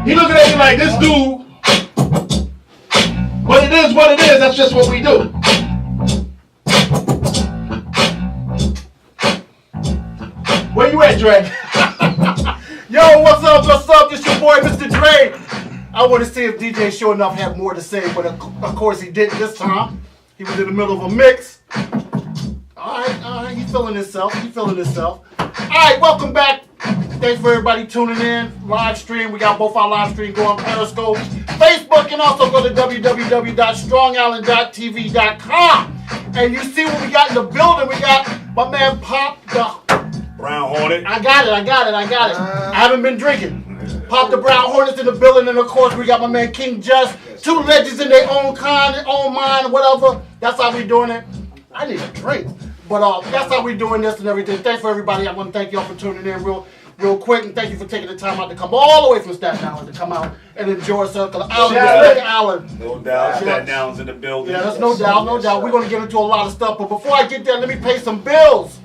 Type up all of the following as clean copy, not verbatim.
He looking at me like this dude. But it is what it is. That's just what we do. Where you at, Dre? Yo, what's up? What's up? It's your boy, Mr. Dre. I want to see if DJ Sure Enough had more to say, but of course he didn't this time. He was in the middle of a mix. All right, he's feeling himself. All right, welcome back. Thanks for everybody tuning in. Live stream. We got both our live stream going on Periscope, Facebook, and also go to www.strongisland.tv.com. And you see what we got in the building. We got my man Pop the Brown Hornet. I got it. I haven't been drinking. Pop the Brown Hornets in the building, and of course we got my man King Just. Two legends in their own kind, their own mind, whatever. That's how we doing it. I need a drink. But that's how we doing this and everything. Thanks for everybody. I want to thank y'all for tuning in real quick, and thank you for taking the time out to come all the way from Staten Island to come out and enjoy Circle Island. No doubt. Staten Island's in the building. Yeah, that's no doubt. We're going to get into a lot of stuff, but before I get there, let me pay some bills.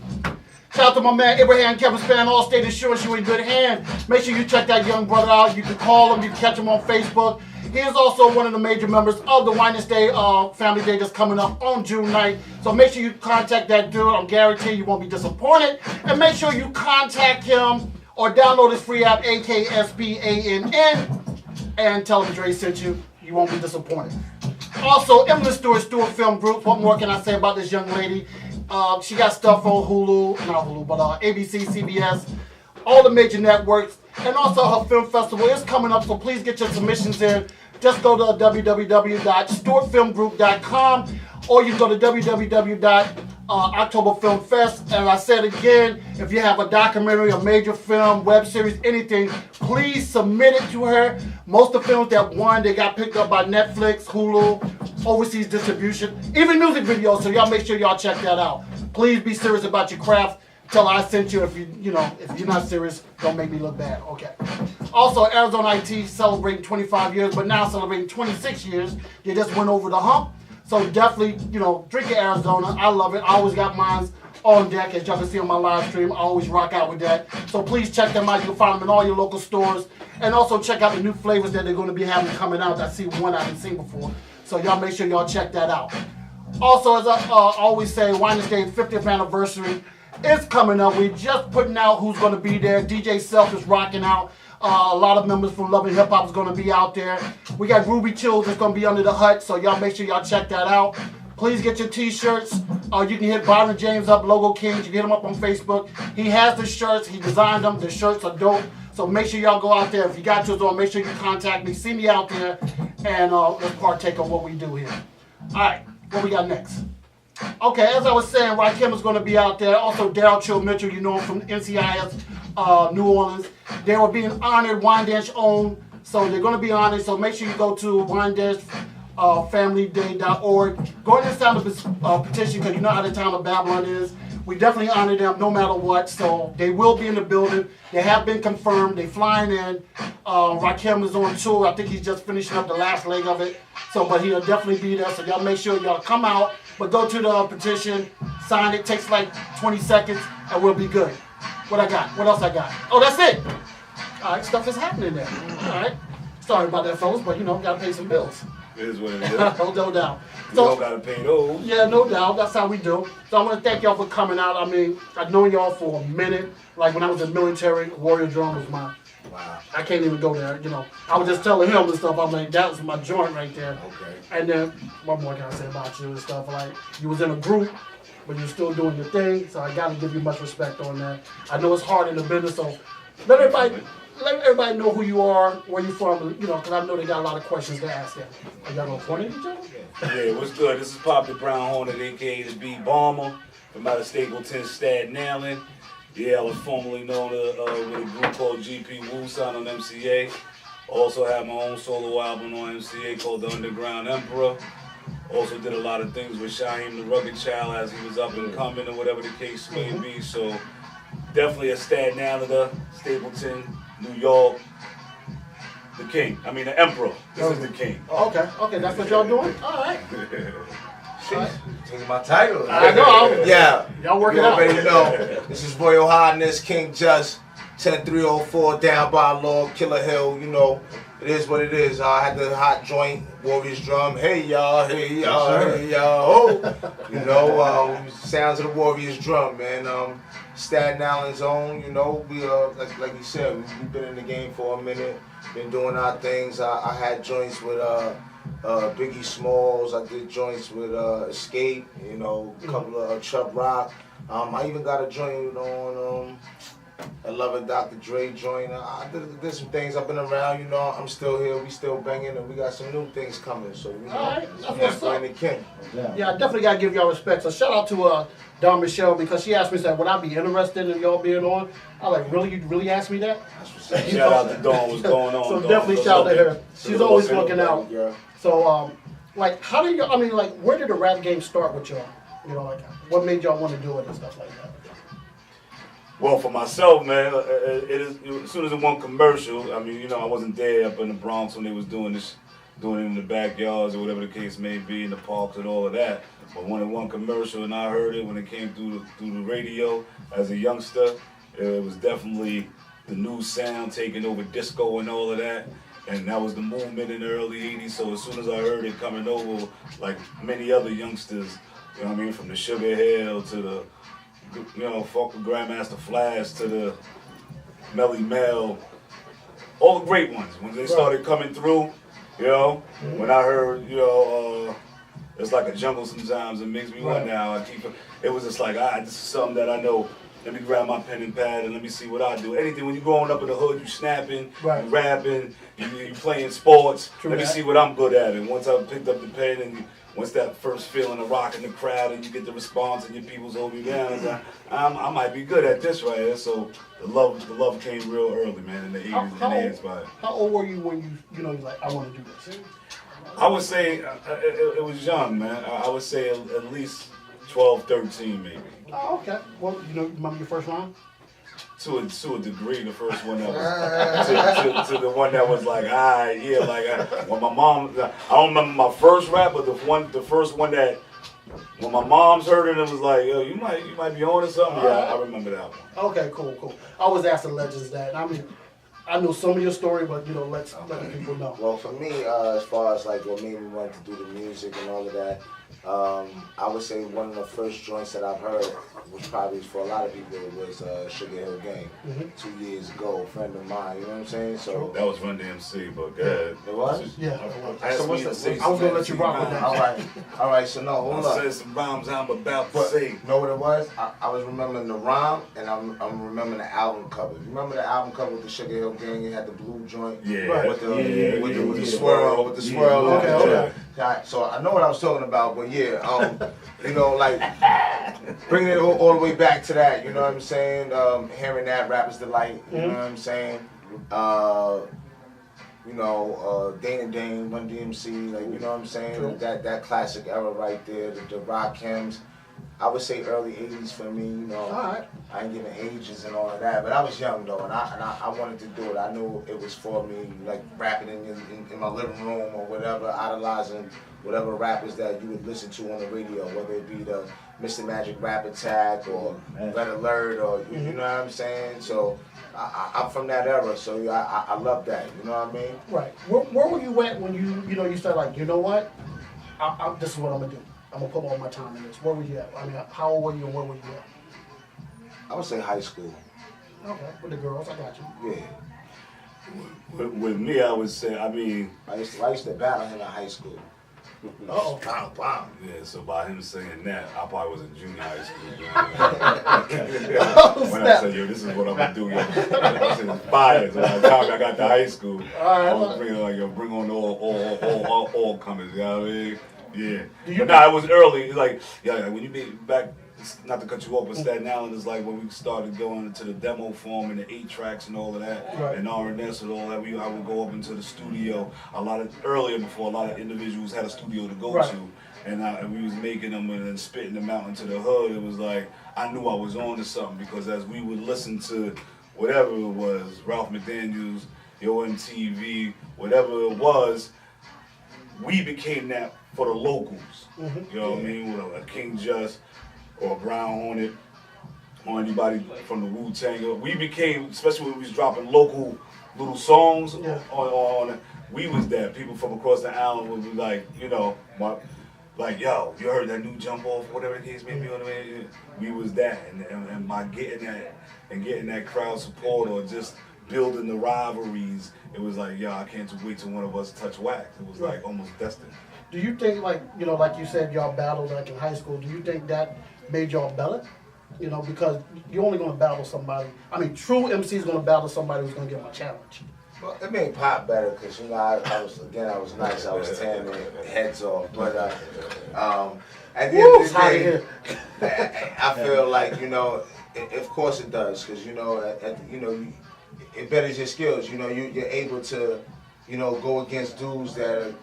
Shout out to my man Abraham Kevin Span, Allstate Insurance, you in good hand. Make sure you check that young brother out. You can call him, you can catch him on Facebook. He is also one of the major members of the Wine Day Family Day that's coming up on June 9th. So make sure you contact that dude. I'm guaranteed you won't be disappointed. And make sure you contact him or download his free app, AKSPANN, and tell him Dre sent you. You won't be disappointed. Also, Emily Stewart Film Group. What more can I say about this young lady? She got stuff on ABC, CBS, all the major networks, and also her film festival is coming up, so please get your submissions in. Just go to www.stewartfilmgroup.com, or you can go to www.octoberfilmfest. And I said again, if you have a documentary, a major film, web series, anything, please submit it to her. Most of the films that won, they got picked up by Netflix, Hulu, overseas distribution, even music videos, so y'all make sure y'all check that out. Please be serious about your craft. Tell her I sent you. If you're not serious, don't make me look bad. Okay. Also, Arizona IT celebrating 25 years, but now celebrating 26 years. They just went over the hump. So definitely, drink your Arizona. I love it. I always got mine on deck, as y'all can see on my live stream. I always rock out with that. So please check them out. You can find them in all your local stores. And also check out the new flavors that they're going to be having coming out. I see one I haven't seen before. So y'all make sure y'all check that out. Also, as I always say, Wine Day's 50th anniversary is coming up. We're just putting out who's going to be there. DJ Self is rocking out. A lot of members from Love and Hip Hop is going to be out there. We got Ruby Chills that's going to be under the hut, so y'all make sure y'all check that out. Please get your t-shirts. You can hit Byron James up, Logo Kings. You can hit him up on Facebook. He has the shirts. He designed them. The shirts are dope. So make sure y'all go out there. If you got yours on, make sure you contact me. See me out there, and let's partake of what we do here. All right, what we got next? Okay, as I was saying, Rakim is going to be out there. Also, Daryl Chill Mitchell, you know him from NCIS New Orleans. They were being honored, Wine Dash owned, so they're going to be honored. So make sure you go to winedashfamilyday.org. Go ahead and sign a petition, because you know how the town of Babylon is. We definitely honor them no matter what, so they will be in the building. They have been confirmed. They're flying in. Rakim is on tour. I think he's just finishing up the last leg of it. But he'll definitely be there, so y'all make sure y'all come out. But go to the petition, sign it. Takes like 20 seconds, and we'll be good. What I got? What else I got? Oh, that's it. All right, stuff is happening there. All right. Sorry about that, fellas, but gotta pay some bills. It is what it is. No doubt. You all gotta pay those. Yeah, no doubt. That's how we do. So I want to thank y'all for coming out. I mean, I've known y'all for a minute. Like when I was in the military, Warrior Drum was my. Wow. I can't even go there. I was just telling him and stuff. I'm like, that was my joint right there. Okay. And then what more can I say about you and stuff? Like you was in a group, but you're still doing your thing. So I gotta give you much respect on that. I know it's hard in the business, so let everybody know who you are, where you from, because I know they got a lot of questions to ask them. Are y'all gonna point at each other? Yeah, what's good? This is Pop the Brown Hornet, aka the B Bomber, from out of Stapleton, Staten Island. Yeah, I was formerly known with a group called GP Wu, signed on MCA. Also had my own solo album on MCA called The Underground Emperor. Also did a lot of things with Shaheem the Rugged Child as he was up and coming or whatever the case may be. So definitely a Staten Islander, Stapleton, New York. The king. I mean the emperor. This is the king. Okay, that's what y'all doing? All right. Taking my title. I know. Yeah. Y'all working out. You already know. This is Royal Highness, King Just. 10304 down by Lord Killer Hill. You know, it is what it is. I had the hot joint, Warriors drum. Hey y'all, hey y'all, hey y'all. Oh. You know, sounds of the Warriors drum, man. Staten Island's own. You know, we like you said, we've been in the game for a minute, been doing our things. I had joints with Biggie Smalls. I did joints with Escape. You know, a couple of Chubb Rock. I even got a joint on I love it, Dr. Dre joint. I did some things. I've been around, you know. I'm still here. We still banging, and we got some new things coming. So you know, Alright, that's what's up. the king. Yeah, I definitely gotta give y'all respect. So shout out to Don Michelle because she asked me, said, would I be interested in y'all being on? I was like, really? You really asked me that? Shout out to Dawn, what's going on? So Dawn? definitely shout out to her. She's always looking out. Yeah. So like, how do you? I mean, like, where did the rap game start with y'all? You know, like, what made y'all want to do it and stuff like that? Well, for myself, man, it is as soon as it went commercial. I mean, you know, I wasn't there up in the Bronx when they was doing it in the backyards or whatever the case may be, in the parks and all of that. But when it went commercial and I heard it when it came through the radio as a youngster, it was definitely the new sound taking over disco and all of that. And that was the movement in the early 80s. So as soon as I heard it coming over, like many other youngsters, you know what I mean, from the Sugar Hill to the, you know, fuck with Grandmaster Flash to the Melly Mel, all the great ones. When they started coming through, you know, when I heard, you know, it's like a jungle sometimes, it makes me wonder how I keep it. It was just like, this is something that I know. Let me grab my pen and pad and let me see what I do. Anything, when you're growing up in the hood, you snapping, you rapping, you playing sports. Let me see what I'm good at. And once I picked up the pen and once that first feeling of rocking the crowd and you get the response and your people's holding you down, it's like, I might be good at this right here. So the love came real early, man, in the 80s and the 80s. How old were you when you know, you're like, I want to do this? I would say it was young, man. I would say at least 12, 13 maybe. Oh, okay. Well, you know, remember your first line? To a degree, the first one that was to the one that was like, when my mom, I don't remember my first rap, but the first one that when my mom's heard it, it was like, yo, you might be on to something. Yeah, I remember that one. Okay, cool. I always ask the legends that. I mean, I know some of your story, but you know, let the people know. Well, for me, as far as like what made me want to do the music and all of that, I would say one of the first joints that I've heard, which probably for a lot of people was Sugar Hill Gang. 2 years ago, a friend of mine, you know what I'm saying? So that was Run DMC, but good. It was? Yeah. So what's I was gonna let you rock with that. All right. So no, hold I up. said some rhymes I'm about to say. Know what it was? I was remembering the rhyme, and I'm remembering the album cover. You remember the album cover with the Sugar Hill Gang? It had the blue joint with the swirl, with the swirl. Okay. So I know what I was talking about, but yeah, you know, like bringing it all the way back to that. You know what I'm saying? Hearing that Rapper's Delight. You know what I'm saying? You know, Dane, Run DMC, like, you know what I'm saying? That classic era right there, the rock hymns. I would say early 80s for me, you know. I ain't giving ages and all of that, but I was young though, and I wanted to do it. I knew it was for me, like rapping in my living room or whatever, idolizing whatever rappers that you would listen to on the radio, whether it be the Mr. Magic Rap Attack or Red Alert or, you know what I'm saying? So I'm from that era, so I love that, you know what I mean? Right. Where were you at when you started like, you know what? This is what I'm gonna do. I'm gonna put all my time in this. Where were you at? I mean, how old were you and where were you at? I would say high school. Okay, with the girls, I got you. Yeah. With me, I would say, I mean, I used to battle him in high school. Uh-oh. Yeah, so by him saying that, I probably was in junior high school. When I said, yo, this is what I'm gonna do, yo. I said, it's fire. So by the time I got to high school, I was bringing like, yo, bring on all comers, you know what I mean? Yeah. But nah, it was early. Like, yeah, when you be back, not to cut you off, but Staten Island is like when we started going into the demo form and the 8 tracks and all of that, and R&S and all that. I would go up into the studio earlier before a lot of individuals had a studio to go to, and we was making them and then spitting them out into the hood. It was like I knew I was on to something because as we would listen to whatever it was, Ralph McDaniels, Yo MTV, whatever it was, we became that for the locals. You know what I mean? With a King Just or a Brown Hornet, or anybody from the Wu-Tang. We became, especially when we was dropping local little songs on we was that. People from across the island would be like, you know, like, yo, you heard that new jump off, whatever the case may be on the way. We was that, and my getting that crowd support or just building the rivalries, it was like, yo, I can't wait till one of us touch wax. It was like almost destined. Do you think, like, you know, like you said, y'all battled like in high school, do you think that made y'all better? You know, because you're only going to battle somebody. I mean, true MC is going to battle somebody who's going to give them a challenge. Well, it made Pop better because, you know, I was nice. I was tearing their heads off. But at the end of the day, I feel like, you know, of course it does because, you know, it betters your skills. You know, you're able to, you know, go against dudes that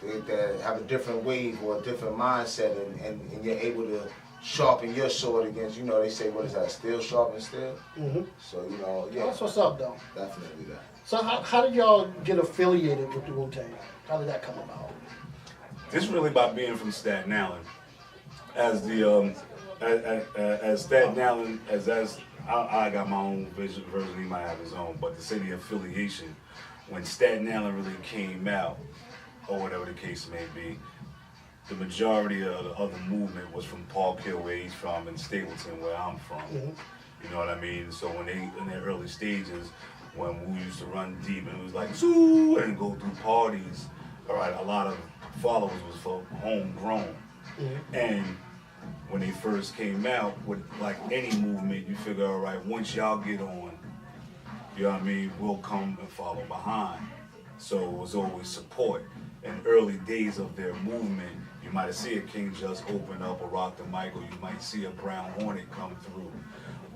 have a different wave or a different mindset, and you're able to sharpen your sword against, you know, they say, what is that, steel sharpen steel? Mm-hmm. So, you know, yeah. That's what's up, though. Definitely that. So how did y'all get affiliated with the Wu-Tang? How did that come about? This really by being from Staten Island. As the as Staten Island, as I got my own version, he might have his own, but to say the affiliation, when Staten Island really came out, or whatever the case may be, the majority of the movement was from Park Hill, where he's from, and Stapleton, where I'm from. Mm-hmm. You know what I mean? So when they, in their early stages, when we used to run deep and it was like, zoo, and go through parties, all right, a lot of followers was for homegrown. Mm-hmm. And when they first came out, with like any movement, you figure, all right, once y'all get on, you know what I mean, we'll come and follow behind. So it was always support. In early days of their movement, you might have seen a King Just open up or Rock the Mic, or you might see a Brown Hornet come through.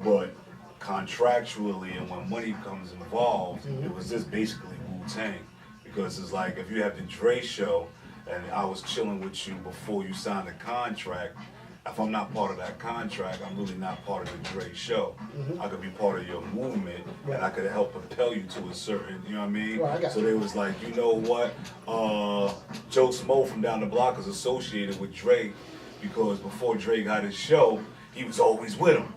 But contractually, and when money comes involved, it was just basically Wu-Tang. Because it's like, if you have the Dre show, and I was chilling with you before you signed the contract, if I'm not part of that contract, I'm really not part of the Dre show. Mm-hmm. I could be part of your movement, and I could help propel you to a certain, you know what I mean? Right, so they was like, you know what? Joe Smo from down the block is associated with Dre, because before Dre got his show, he was always with him.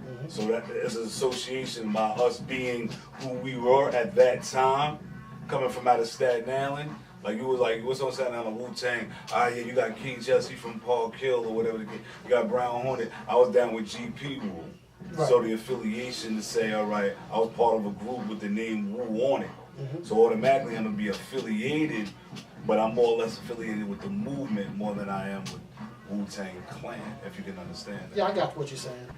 Mm-hmm. So that is an association by us being who we were at that time, coming from out of Staten Island. Like, you was like, what's on Staten Island? Wu-Tang. Ah, yeah, you got King Jesse from Park Hill or whatever. You got Brown Hornet. I was down with GP Rule. Right. So the affiliation to say, all right, I was part of a group with the name Wu on it. Mm-hmm. So automatically I'm going to be affiliated, but I'm more or less affiliated with the movement more than I am with Wu-Tang Clan, if you can understand that. Yeah, I got what you're saying.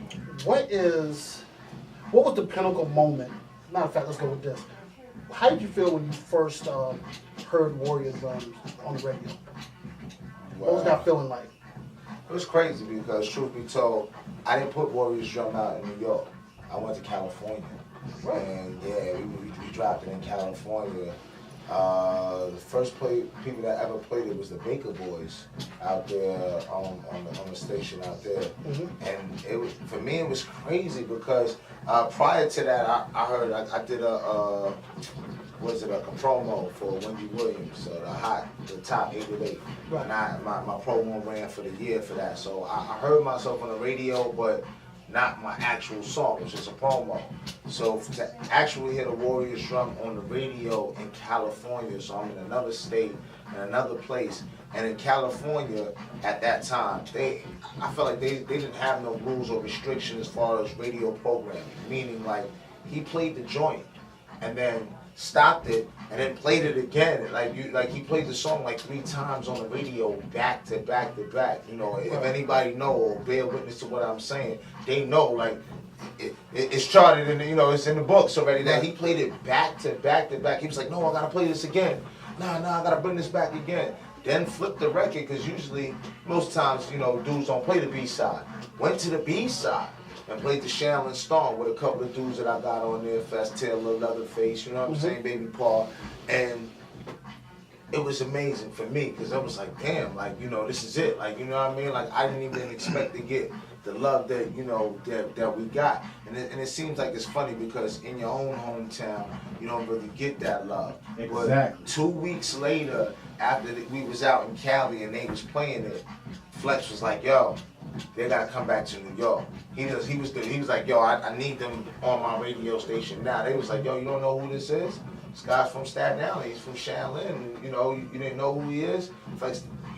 What was the pinnacle moment? Matter of fact, let's go with this. How did you feel when you first heard Warrior drums on the radio? What was that feeling like? It was crazy because, truth be told, I didn't put Warrior's drum out in New York. I went to California. Right. And yeah, we dropped it in California. The first people that ever played it was the Baker Boys out there on the station out there. Mm-hmm. And it was, for me, it was crazy because prior to that, I heard I did a promo for Wendy Williams, the top 808. Right. And my promo ran for the year for that. So I heard myself on the radio, but not my actual song, it was just a promo. So to actually hear the Warriors drum on the radio in California, so I'm in another state, in another place, and in California at that time, I felt like they didn't have no rules or restrictions as far as radio programming, meaning like he played the joint and then stopped it and then played it again. Like he played the song like 3 times on the radio, back to back to back. You know, if anybody know or bear witness to what I'm saying, they know like it's charted and you know it's in the books already that he played it back to back to back. He was like, no, I gotta play this again. Nah, I gotta bring this back again. Then flip the record because usually most times you know dudes don't play the B side. Went to the B side and played the Shaolin Storm with a couple of dudes that I got on there, Fast Taylor, Leatherface, you know what I'm saying, Baby Paul. And it was amazing for me because I was like, damn, like, you know, this is it. Like, you know what I mean? Like, I didn't even expect to get the love that, you know, that we got. And it seems like it's funny because in your own hometown, you don't really get that love. Exactly. But 2 weeks later, after we was out in Cali and they was playing it, Flex was like, yo, they gotta come back to New York. He was like, yo, I need them on my radio station now. They was like, yo, you don't know who this is? This guy's from Staten Island. He's from Shaolin. You know, you didn't know who he is.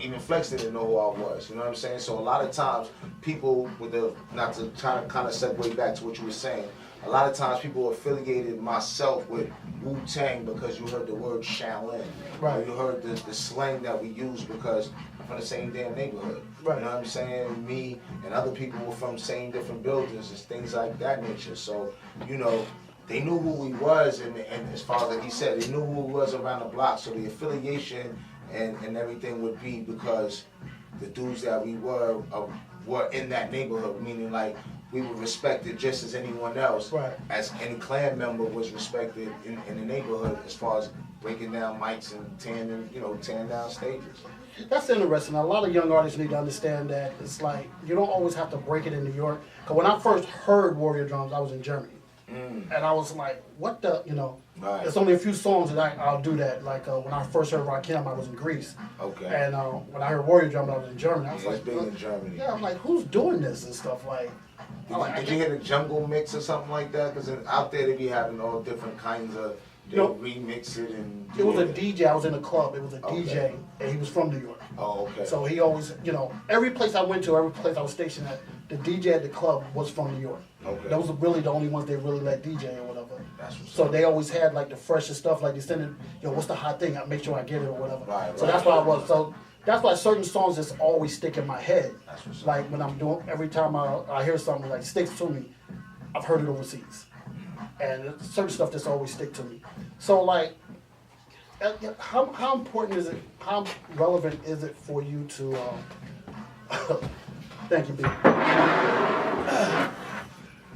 Even Flex didn't know who I was. You know what I'm saying? So a lot of times, people with not to kind of segue back to what you were saying. A lot of times people affiliated myself with Wu-Tang because you heard the word Shaolin. Right. Or you heard the slang that we use because I'm from the same damn neighborhood. Right. You know what I'm saying? Me and other people were from same different buildings and things like that nature. So, you know, they knew who we was, and as far as like he said, they knew who we was around the block. So the affiliation and everything would be because the dudes that we were in that neighborhood, meaning like we were respected just as anyone else, Right. as any clan member was respected in the neighborhood as far as breaking down mics and tearing down stages. That's interesting. A lot of young artists need to understand that it's like you don't always have to break it in New York. Because when I first heard Warrior Drums, I was in Germany. And I was like, what the, Right. There's only a few songs that I'll do that. Like when I first heard Rakim, I was in Greece. Okay. And when I heard Warrior Drums, I was in Germany. I was It's like, big in Germany. yeah, I'm like, who's doing this and stuff? Like, Did you hear the jungle mix or something like that? Because out there they be having all different kinds of, they remix it and... It was a DJ. I was in a club. It was a Okay. DJ, and he was from New York. Oh, okay. So he always, every place I went to, every place I was stationed at, the DJ at the club was from New York. Okay. Those were really the only ones they really let DJ or whatever. That's what's So up. they always had like the freshest stuff. Like they send it, what's the hot thing? I make sure I get it or whatever. Right, so right. that's why I was. So that's why certain songs just always stick in my head. That's what's up. Like when I'm doing, every time I hear something like sticks to me, I've heard it overseas, and it's certain stuff just always stick to me. So like, how important is it? How relevant is it for you to? Thank you, B.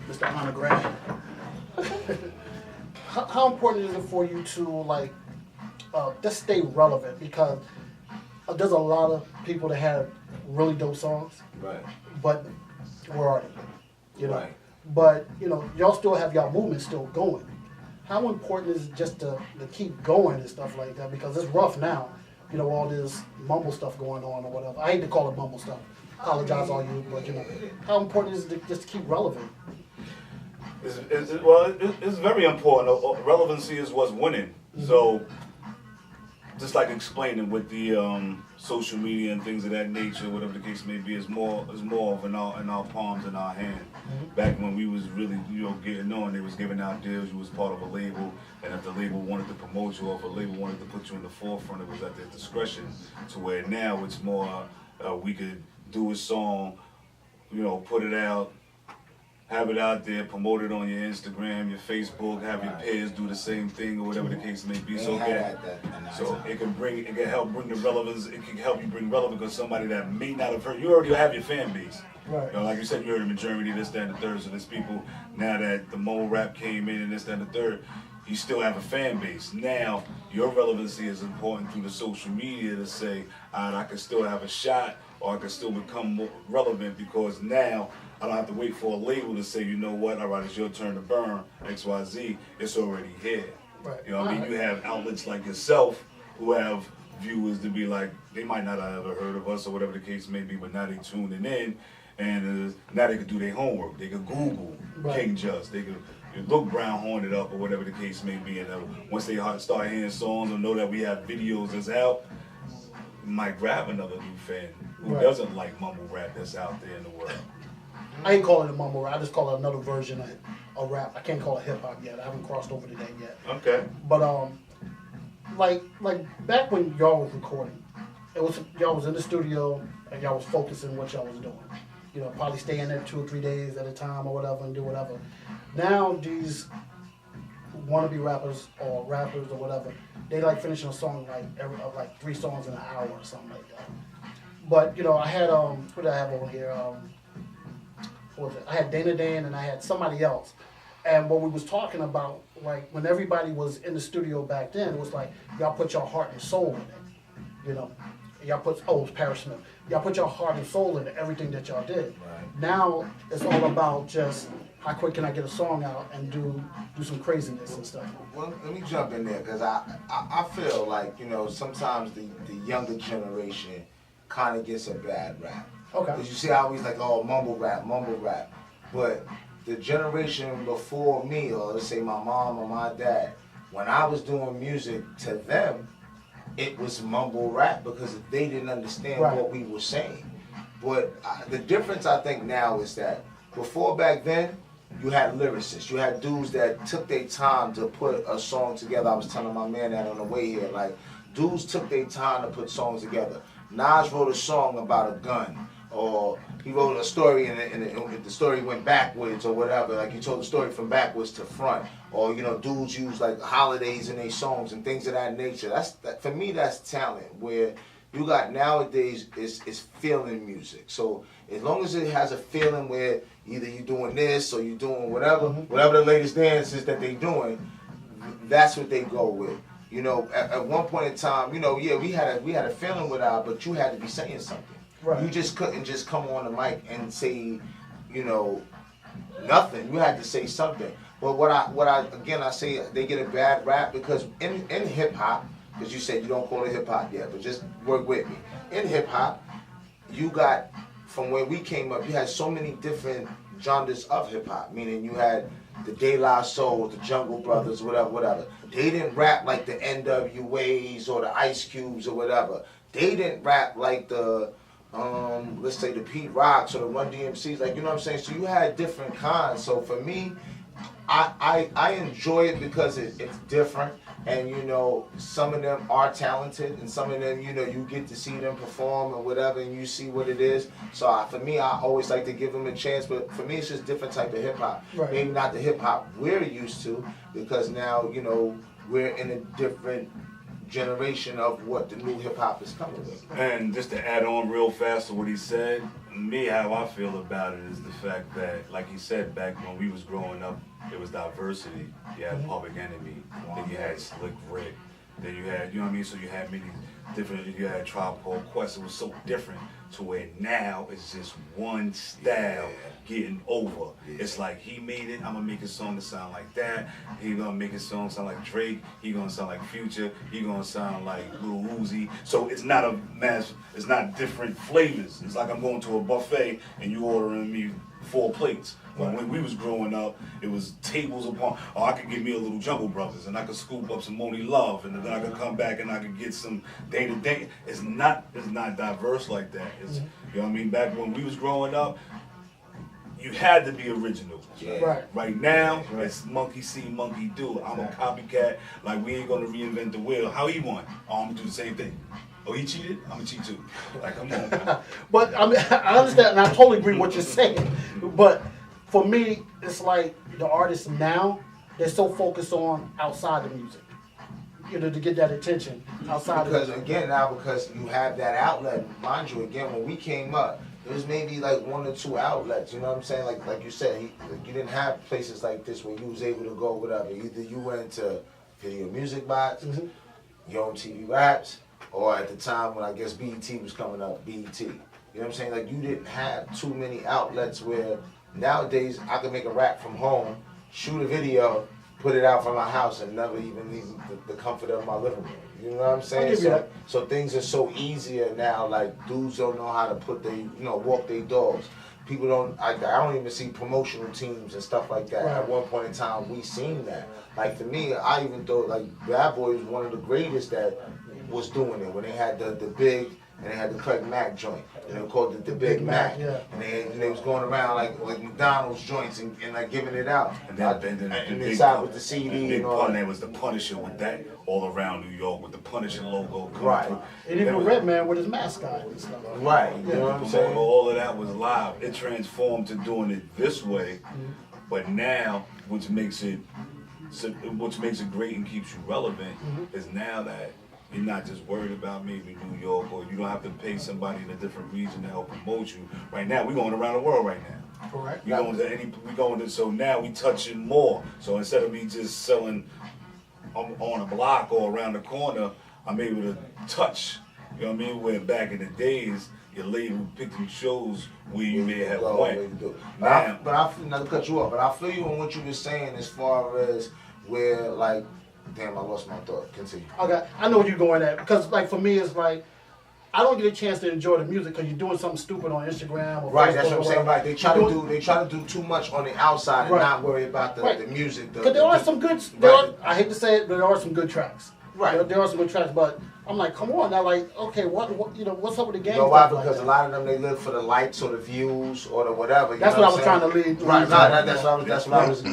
Mr. Honor Grant. How important is it for you to like just stay relevant? Because there's a lot of people that have really dope songs, Right. but where are they? Right. But y'all still have y'all movement still going. How important is it just to keep going and stuff like that? Because it's rough now. All this mumble stuff going on or whatever. I hate to call it mumble stuff. Apologize all you, but how important is it just to keep relevant? It's very important. Relevancy is what's winning. So, just like explaining with the social media and things of that nature, whatever the case may be, is more of in our palms, in our hand. Back when we was really getting on, they was giving out deals. You was part of a label, and if the label wanted to promote you, or if a label wanted to put you in the forefront, it was at their discretion. To where now it's more we could do a song, put it out. Have it out there, promote it on your Instagram, your Facebook, have your peers do the same thing or whatever the case may be. So it can help bring the relevance. It can help you bring relevance because somebody that may not have heard. You already have your fan base. Right. Like you said, you heard them in Germany, this, that, and the third. So there's people now that the mole rap came in and this, that, and the third. You still have a fan base. Now your relevancy is important through the social media to say, I can still have a shot, or I can still become more relevant because now I don't have to wait for a label to say, you know what, all right, it's your turn to burn, XYZ, it's already here. Right. I mean? You have outlets like yourself who have viewers to be like, they might not have ever heard of us or whatever the case may be, but now they tuning in, and now they could do their homework. They could Google King Just, they could look Brown Hornet up or whatever the case may be, and once they start hearing songs or know that we have videos that's out, might grab another new fan who doesn't like mumble rap that's out there in the world. I ain't calling it mumble rap. I just call it another version of rap. I can't call it hip hop yet. I haven't crossed over to that yet. Okay. But like back when y'all was recording, y'all was in the studio and y'all was focusing what y'all was doing. Probably staying there 2 or 3 days at a time or whatever and do whatever. Now these wannabe rappers or whatever, they like finishing a song like 3 songs in an hour or something like that. But I had what did I have over here? What was it? I had Dana Dan and I had somebody else. And what we was talking about, like when everybody was in the studio back then, it was like y'all put your heart and soul in it. Y'all put it was Paris Smith. Y'all put your heart and soul into everything that y'all did. Right. Now it's all about just how quick can I get a song out and do some craziness and stuff. Well, let me jump in there because I feel like sometimes the younger generation kind of gets a bad rap. Okay. Because you see, I always like, oh, mumble rap. But the generation before me, or let's say my mom or my dad, when I was doing music to them, it was mumble rap because they didn't understand Right. what we were saying. But the difference I think now is that before back then, you had lyricists. You had dudes that took their time to put a song together. I was telling my man that on the way here. Like, dudes took their time to put songs together. Nas wrote a song about a gun. Or he wrote a story and the story went backwards or whatever. Like, he told the story from backwards to front. Or, you know, dudes use like holidays in their songs and things of that nature. For me, that's talent. Where you got nowadays is feeling music. So as long as it has a feeling where either you're doing this or you're doing whatever the latest dance is that they doing, that's what they go with. You know, at one point in time, you know, yeah, we had a feeling with our, but you had to be saying something. Right. You just couldn't just come on the mic and say, you know, nothing. You had to say something. But what I say they get a bad rap because in hip hop, because you said you don't call it hip hop yet, but just work with me. In hip hop, you got, from where we came up, you had so many different genres of hip hop. Meaning you had the De La Soul, the Jungle Brothers, whatever. They didn't rap like the NWAs or the Ice Cubes or whatever. They didn't rap like the let's say the Pete Rocks or the Run DMCs, like, you know what I'm saying? So you had different kinds. So for me, I enjoy it because it's different, and you know, some of them are talented, and some of them, you know, you get to see them perform or whatever, and you see what it is. So for me, I always like to give them a chance, but for me, it's just different type of hip hop. Right. Maybe not the hip hop we're used to, because now, you know, we're in a different generation of what the new hip hop is coming with. And just to add on real fast to what he said, me, how I feel about it is the fact that, like he said, back when we was growing up, there was diversity. You had Public Enemy, then you had Slick Rick, then you had, you know what I mean? So you had many different, you had Tribe Called Quest. It was so different to where now it's just one style getting over. It's like he made it, I'm gonna make a song that sound like that. He gonna make a song sound like Drake. He gonna sound like Future. He gonna sound like Lil Uzi. So it's not a mass, it's not different flavors. It's like I'm going to a buffet and you ordering me 4 plates. But when we was growing up, it was tables upon, oh, I could get me a little Jungle Brothers and I could scoop up some Moni Love and then I could come back and I could get some Day to Day. It's not diverse like that. It's, you know what I mean? Back when we was growing up, you had to be original. Right. Right now, it's monkey see, monkey do. I'm a copycat. Like, we ain't gonna reinvent the wheel. How he want? Oh, I'm gonna do the same thing. Oh, he cheated? I'm gonna cheat too. Like, come on, man. But I mean, I understand, and I totally agree with what you're saying. But for me, it's like the artists now, they're so focused on outside the music, you know, to get that attention outside Because of again, now because you have that outlet, mind you, again, when we came up, there was maybe like 1 or 2 outlets, you know what I'm saying? Like you said, you didn't have places like this where you was able to go whatever. Either you went to Video Music Box, Your Own TV Raps, or at the time when I guess BET was coming up, BET. You know what I'm saying? Like, you didn't have too many outlets where nowadays I can make a rap from home, shoot a video, put it out from my house, and never even leave the comfort of my living room. You know what I'm saying? So things are so easier now. Like, dudes don't know how to put walk their dogs. People don't. I don't even see promotional teams and stuff like that. Right. At one point in time, we seen that. Like, for me, I even thought like Bad Boy was one of the greatest that was doing it when they had the big. And they had the Craig Mac joint, and they were called the Big Mac. Yeah. And they was going around like McDonald's joints and like giving it out. And then and inside with the CD and big and all part that. there was the Punisher with that all around New York with the Punisher logo. coming Right. through. and even Redman with his mascot and stuff. Right, you know what I'm saying? All of that was live. It transformed to doing it this way, but now, which makes it great and keeps you relevant, is now that you're not just worried about maybe New York, or you don't have to pay somebody in a different region to help promote you. Right now, we're going around the world right now. Correct. So now we touching more. So instead of me just selling on a block or around the corner, I'm able to touch. You know what I mean? Where back in the days, your label picked and chose where you may have went. But I feel, not to cut you off, but I feel you on what you were saying as far as where, like, damn, I lost my thought. Continue. Okay, I know where you're going at, because like for me, it's like I don't get a chance to enjoy the music because you're doing something stupid on Instagram or Right, Facebook that's what I'm or saying. whatever. Right, they try to do too much on the outside and Right. not worry about the, Right. the music. Because there are some good. I hate to say it, but there are some good tracks. Right. There are some good tracks, but I'm like, come on now, like, okay, what what's up with the game? You know why? stuff like Because that? a lot of them, they live for the likes or the views or the whatever. You That's know what I was I'm trying to saying? lead. Right, that's what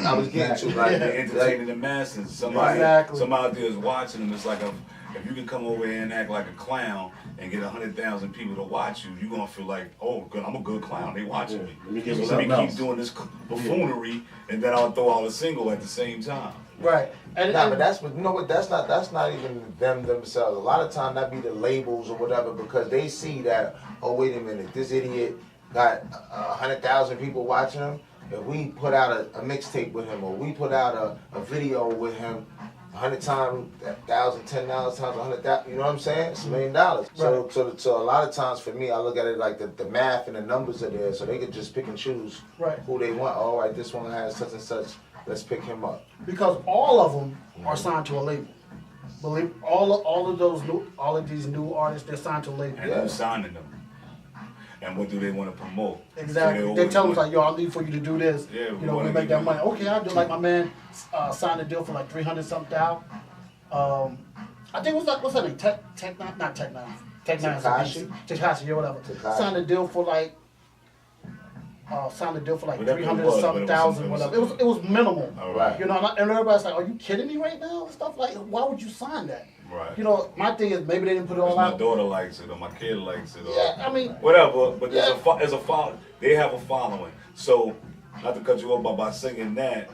I was getting to. Right, They're entertaining the masses. Somebody out there is watching them. It's like if you can come over here and act like a clown and get 100,000 people to watch you, you're gonna feel like, oh, good, I'm a good clown. They watching me. Let me So let me keep doing this buffoonery, and then I'll throw out a single at the same time. Right. And but you know what? That's not even them themselves. A lot of time that be the labels or whatever because they see that. Oh, wait a minute, this idiot got 100,000 people watching him. If we put out a mixtape with him or we put out a video with him, 100 times 1,000, 10,000 times 100,000. You know what I'm saying? It's $1 million. Right. So a lot of times for me, I look at it like the math and the numbers are there, so they could just pick and choose who they want. All right, this one has such and such. Let's pick him up. Because all of them are signed to a label. Believe all of these new artists, they're signed to a label. And who's signing them? And what do they want to promote? Exactly. So they tell them like, yo, I need for you to do this. Yeah, you know, we make that money. Okay, I'll do. Like my man signed a deal for like 300-something thousand. I think it was like what's that name? Tekashi or whatever. Tekashi. Signed a deal for like. Signed a deal for like Whatever it 300 was, something but it was- thousand, whatever. It was minimal. All right. You know, and everybody's like, "Are you kidding me right now?" And stuff like, why would you sign that? Right. You know, my thing is maybe they didn't put it all My out. daughter likes it, or my kid likes it, or Yeah, I mean, whatever. But Yeah. there's a follow. They have a following. So, not to cut you off, but by singing that,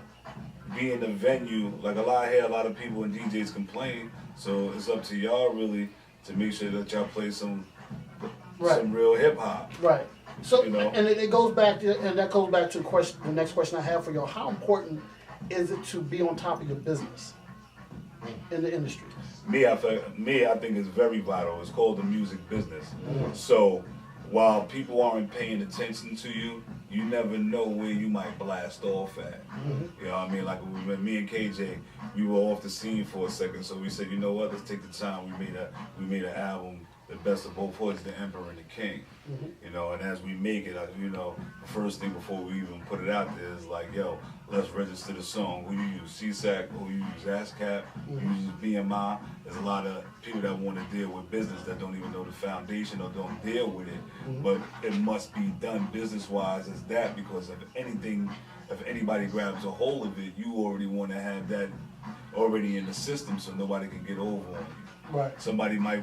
being the venue, like a lot of people and DJs complain. So it's up to y'all really to make sure that y'all play some real hip hop. Right. So, You know? and it goes back to, and that goes back to the next question I have for y'all. How important is it to be on top of your business in the industry? I think it's very vital. It's called the music business. So while people aren't paying attention to you, you never know where you might blast off at. You know what I mean? Like when me and KJ, we were off the scene for a second, so we said, you know what? Let's take the time. We made an album, The Best of Both Worlds, The Emperor and the King. You know, and as we make it, you know, the first thing before we even put it out there is like, yo, let's register the song. Who you use? CSAC, who you use? ASCAP, who you use? BMI. There's a lot of people that want to deal with business that don't even know the foundation or don't deal with it. But it must be done business-wise as that, because if anybody grabs a hold of it, you already want to have that already in the system so nobody can get over on you. Right. Somebody might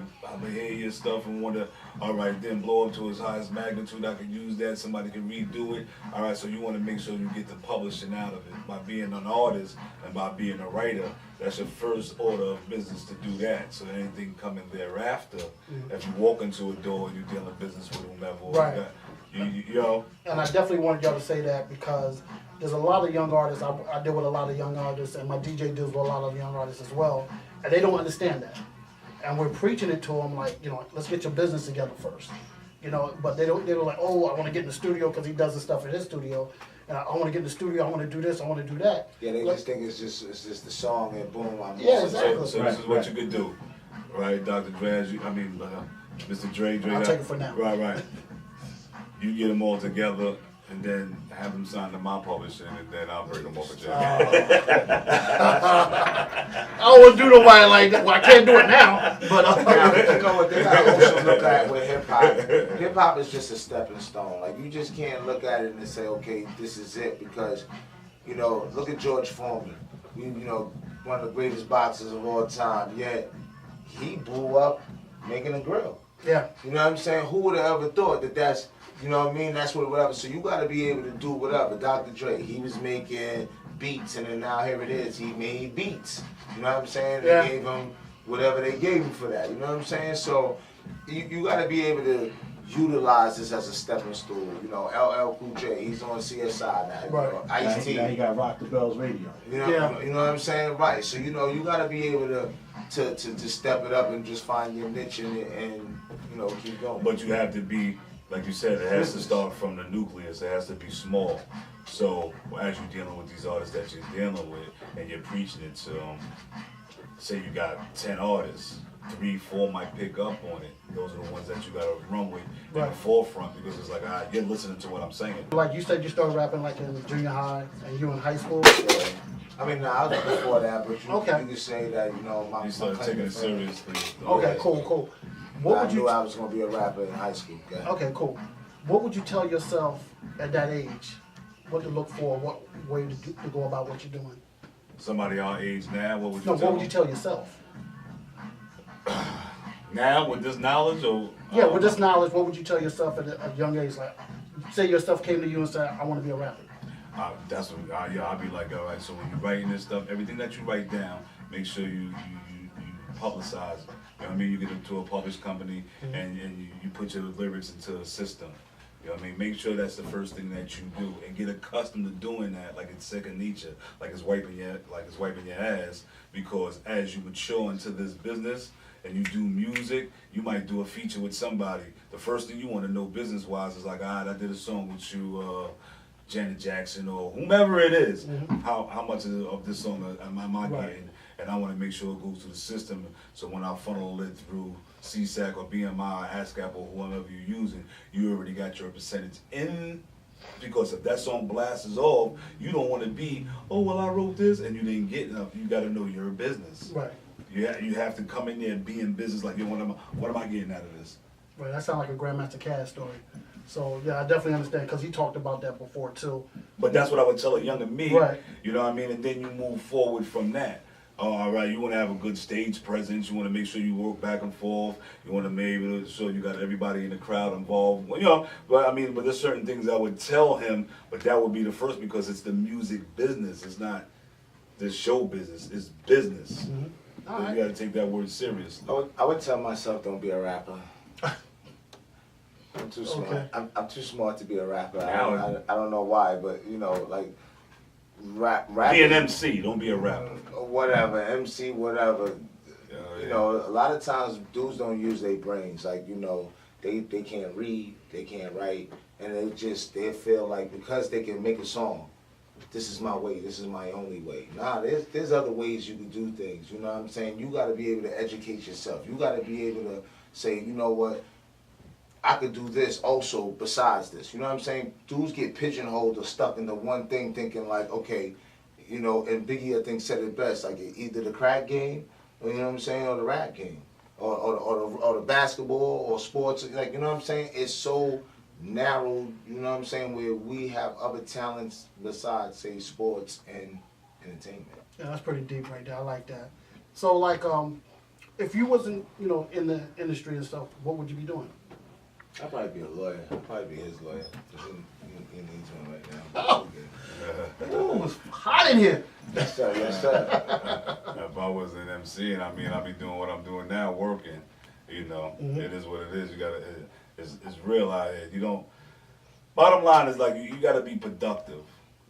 hear your stuff and want to, all right, then blow up to its highest magnitude. I can use that. Somebody can redo it. All right, so you want to make sure you get the publishing out of it. By being an artist and by being a writer, that's your first order of business to do that. So anything coming thereafter, if you walk into a door and you're dealing business with whomever, Right. you know. And I definitely wanted y'all to say that because there's a lot of young artists. I deal with a lot of young artists, and my DJ deals with a lot of young artists as well, and they don't understand that. And we're preaching it to them like, you know, let's get your business together first. You know, but they're like, oh, I want to get in the studio because he does the stuff in his studio. And I want to get in the studio, I want to do this, I want to do that. Yeah, they just think it's just the song and boom. Yeah, exactly. So this is what you could do, right, Dr. Dre? Mr. Dre. I'll take it for now. Right. You get them all together and then have them sign to my publishing, and then I'll bring them over to you. I wouldn't do nobody like that. Well, I can't do it now, but You know what they gotta also look at with hip hop. Hip hop is just a stepping stone. Like you just can't look at it and say, okay, this is it, because you know, look at George Foreman. You know, one of the greatest boxers of all time. Yet he blew up making a grill. yeah. You know what I'm saying? Who would have ever thought that that's, you know what I mean? That's whatever. So you got to be able to do whatever. Dr. Dre, he was making beats, and then now here it is. He made beats. You know what I'm saying? Yeah. They gave him whatever they gave him for that. You know what I'm saying? So you got to be able to utilize this as a stepping stool. You know, LL Cool J, he's on CSI now. You Right. know, Ice-T. Now he got Rock the Bells Radio. You know, Yeah. you know what I'm saying? Right. So, you know, you got to be able to step it up and just find your niche in it and, you know, keep going. But you have to be, like you said, it has to start from the nucleus. It has to be small. So as you're dealing with these artists that you're dealing with and you're preaching it to them, say you got 10 artists, 3, 4 might pick up on it. Those are the ones that you gotta run with in Right. the forefront because it's like, you're listening to what I'm saying. Like you said, you started rapping like in junior high, and you in high school. Yeah. I mean, I was before that, but you can say that, you know, my You started claim taking to it fame. seriously. Okay, cool. What I would knew you? I was gonna be a rapper in high school. Okay, cool. What would you tell yourself at that age? What to look for? What way to go about what you're doing? Somebody our age now, what would you No, tell what would you them? tell yourself? Now with this knowledge or? Yeah, with this knowledge, what would you tell yourself at a young age? Like, say yourself came to you and said, "I want to be a rapper." That's what, I'll be like, all right, so when you're writing this stuff, everything that you write down, make sure you publicize it. You know what I mean? You get into a published company and you put your lyrics into a system. You know what I mean? Make sure that's the first thing that you do and get accustomed to doing that like it's second nature, like it's wiping your ass, because as you mature into this business and you do music, you might do a feature with somebody. The first thing you want to know business-wise is like, all right, I did a song with you, Janet Jackson or whomever it is. How much of this song am I getting? And I want to make sure it goes through the system. So when I funnel it through CSAC or BMI, ASCAP or whoever you're using, you already got your percentage in. Because if that song blasts off, you don't want to be, oh, well, I wrote this and you didn't get enough. You got to know your business. Right. You have to come in there and be in business like, yo, what am I getting out of this? Right. That sounds like a Grandmaster Caz story. So yeah, I definitely understand because he talked about that before too. But that's what I would tell a younger me. Right. You know what I mean? And then you move forward from that. All right, you want to have a good stage presence. You want to make sure you work back and forth. You want to make sure you got everybody in the crowd involved. Well, you know, but there's certain things I would tell him, but that would be the first because it's the music business. It's not the show business. It's business. All You right. got to take that word seriously. I would tell myself, don't be a rapper. I'm too smart. Okay. I'm too smart to be a rapper. Now- I don't know why, but you know, like rap. Be an MC. Don't be a rapper. Whatever, MC, whatever. You Yeah. know, a lot of times dudes don't use their brains. Like, you know, they can't read, they can't write, and they feel like because they can make a song, this is my way, this is my only way. Nah, there's other ways you can do things. You know what I'm saying? You got to be able to educate yourself. You got to be able to say, you know what, I could do this also besides this. You know what I'm saying? Dudes get pigeonholed or stuck into one thing, thinking like, okay, you know, and Biggie, I think, said it best, like either the crack game, or, you know what I'm saying, or the rap game, or the basketball or sports. Like, you know what I'm saying? It's so narrow, you know what I'm saying, where we have other talents besides, say, sports and entertainment. Yeah, that's pretty deep right there. I like that. So like, if you wasn't, you know, in the industry and stuff, what would you be doing? I'd probably be a lawyer. I'd probably be his lawyer. He needs one right now. Oh. Ooh, it's hot in here. Yes, sir. Yes, sir. If I was an MC, and I'd be doing what I'm doing now, working. You know, It is what it is. You gotta, it's real out here. You don't. Bottom line is like you gotta be productive.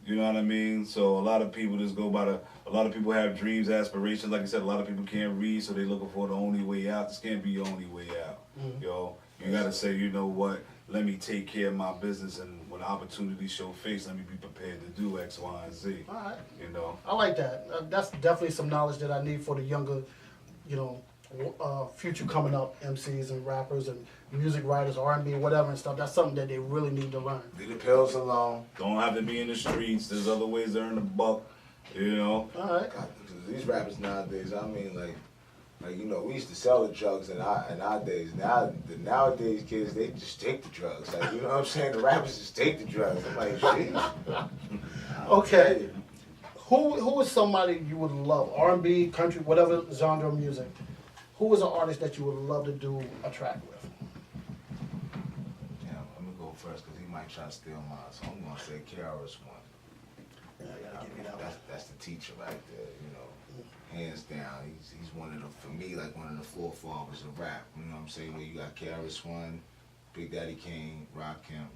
You know what I mean? So a lot of people just go by a lot of people have dreams, aspirations. Like I said, a lot of people can't read, so they're looking for the only way out. This can't be your only way out. You know, you gotta say, you know what? Let me take care of my business, and when opportunities show face, let me be prepared to do X, Y, and Z. All right. You know. I like that. That's definitely some knowledge that I need for the younger, you know, future coming up MCs and rappers and music writers, R&B, whatever and stuff. That's something that they really need to learn. Leave the pills alone. Don't have to be in the streets. There's other ways to earn a buck. You know. All right. God, these rappers nowadays, I mean, like you know, we used to sell the drugs in our days. Nowadays kids, they just take the drugs. Like, you know what I'm saying? The rappers just take the drugs. I'm like, shit. Okay. Who is somebody you would love? R&B, country, whatever genre of music. Who is an artist that you would love to do a track with? Yeah, let me go first because he might try to steal mine. So I'm gonna say KRS One. Yeah, I gotta give you that one. That's the teacher right there. You know, hands down. He's one of the, for me, like one of the forefathers of rap. You know what I'm saying? Where you got KRS One, Big Daddy Kane, Rakim,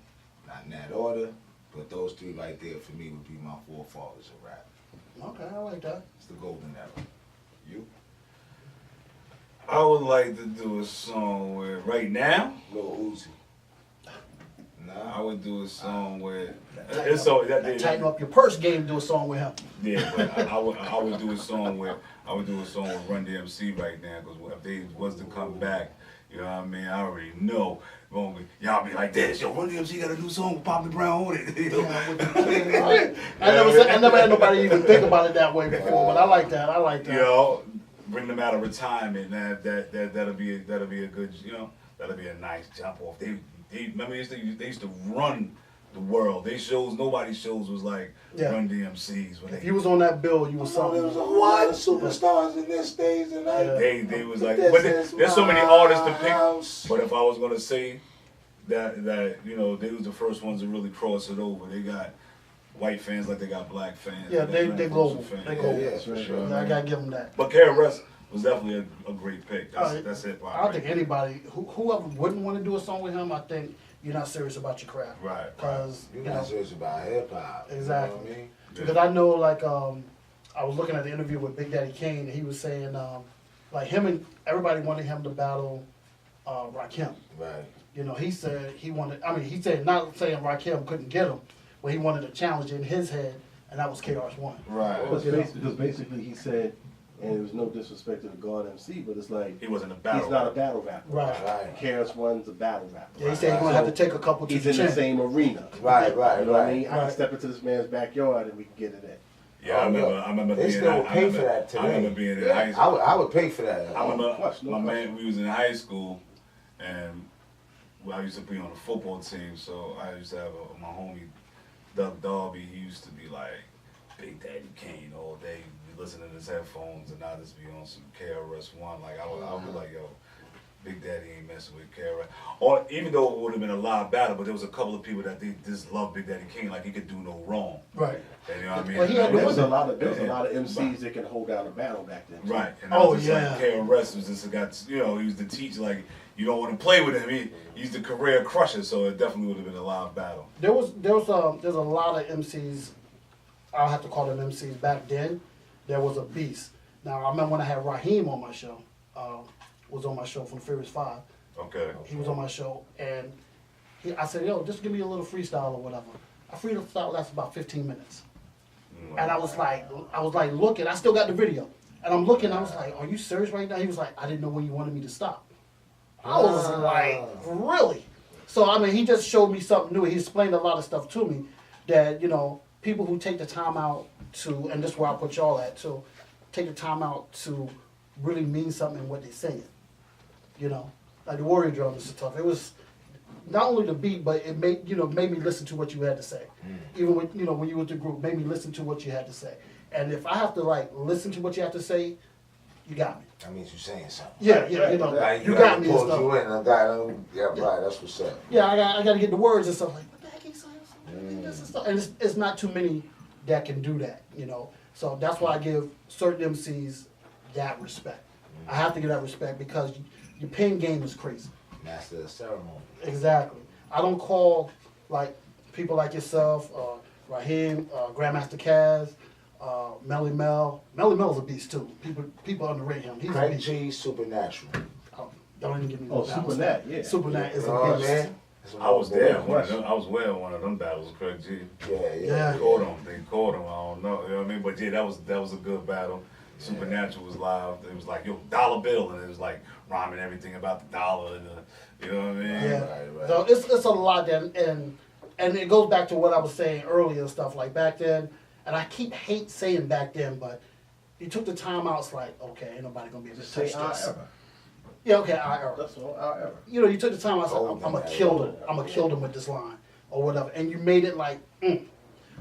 not in that order, but those three right there for me would be my forefathers of rap. Okay, I like that. It's the golden era. You? I would like to do a song with right now. Lil Uzi. I would do a song with. Tighten up your purse game. Do a song with him. Yeah, but I would do a song with Run DMC right now, because if they was to come back, you know what I mean. I already know. Y'all be like this. Yo, Run DMC got a new song with Pop the Brown Hornet. You know? I never had nobody even think about it that way before, but I like that. I like that. You know, bring them out of retirement. That'll be a good. You know, that'll be a nice jump off. They remember they used to run the world. They shows, nobody's shows was like Run DMC's. If you was on that bill, you was something. There was what superstars in this days and night. They was like, but there's so many artists to pick. But if I was gonna say that you know, they was the first ones to really cross it over. They got white fans like they got black fans. Yeah, they global. Fans. They global. Yeah, for sure. I gotta give them that. But KRS was definitely a great pick. That's it. I don't think anybody, whoever wouldn't want to do a song with him, I think you're not serious about your craft. Right. Because You're not serious about hip hop. Exactly. You know what I mean? Because I know, like, I was looking at the interview with Big Daddy Kane, and he was saying, like, him and everybody wanted him to battle Rakim. Right. You know, he said he wanted, he said, not saying Rakim couldn't get him, but he wanted a challenge in his head, and that was KRS-One. Right. Because basically he said, and it was no disrespect to the God MC, but it's like, He wasn't a battle. he's not a battle rapper. Right. KRS-One's a battle rapper. Yeah, he said he's going to have to take a couple to He's the in chin. the same arena. Right. You know what I mean? I Right. can step into this man's backyard and we can get it in. Yeah, I remember They being. still pay for that today. I remember being in high school. I would pay for that. I remember course, no my question. man. We was in high school, and I used to be on the football team. So I used to have my homie Doug Darby. He used to be like Big Daddy Kane all day, listening to his headphones, and I just be on some KRS-One. Like I was like, yo, Big Daddy ain't messing with KRS. Or even though it would have been a live battle, but there was a couple of people that they just love Big Daddy Kane, like he could do no wrong. Right. And, you know what I mean? Well, he had There was a Yeah. lot of MCs that can hold down a battle back then. Right. And Oh, was just like KRS was just a guy, you know, he was the teacher, like, you don't want to play with him. He's the career crusher, so it definitely would have been a live battle. There's a lot of MCs, I'll have to call them MCs back then. There was a beast. Now, I remember when I had Raheem on my show, was on my show from Furious 5. Okay. He was on my show, and I said, yo, just give me a little freestyle or whatever. A freestyle lasts about 15 minutes. And I was like looking, I still got the video. And I'm looking, I was like, are you serious right now? He was like, I didn't know when you wanted me to stop. I was like, really? So, he just showed me something new. He explained a lot of stuff to me that, you know, people who take the time out to, and this is where I put y'all at, to take the time out to really mean something in what they're saying. You know, like the Warrior Drum is tough. It was not only the beat, but it made me listen to what you had to say. Even when when you were with the group, made me listen to what you had to say. And if I have to listen to what you have to say, you got me. That means you're saying something. Yeah, Like, you got me and pulled stuff. you in and right, that's what's up. Yeah, I got to get the words and stuff like, what the heck he's saying? This and stuff. And it's not too many that can do that, So that's why I give certain MCs that respect. I have to give that respect because your pen game is crazy. Master of ceremony. Exactly. I don't call people like yourself, Raheem, Grandmaster Kaz, Melly Mel. Melly Mel's a beast too. People underrate him. He's a Craig beast. G, Supernatural. Don't even give me Oh, that. Super Nat, yeah. Super Nat is a Oh, beast. man. I was there. I was there in one of them battles, Craig G. Yeah. Yeah. They caught him. I don't know. You know what I mean? But yeah, that was a good battle. Supernatural was live. It was like, yo, dollar bill, and it was like rhyming everything about the dollar, and you know what I mean? Yeah. Right. So it's a lot then, and it goes back to what I was saying earlier and stuff like back then. And I hate saying back then, but you took the time out. It's like, okay, ain't nobody gonna be able to Just say touch our this. era. Yeah, okay, our era. That's all, our era. You took the time. I said, Oh, I'm gonna man. kill them. I'm gonna kill them with this line or whatever. And you made it like,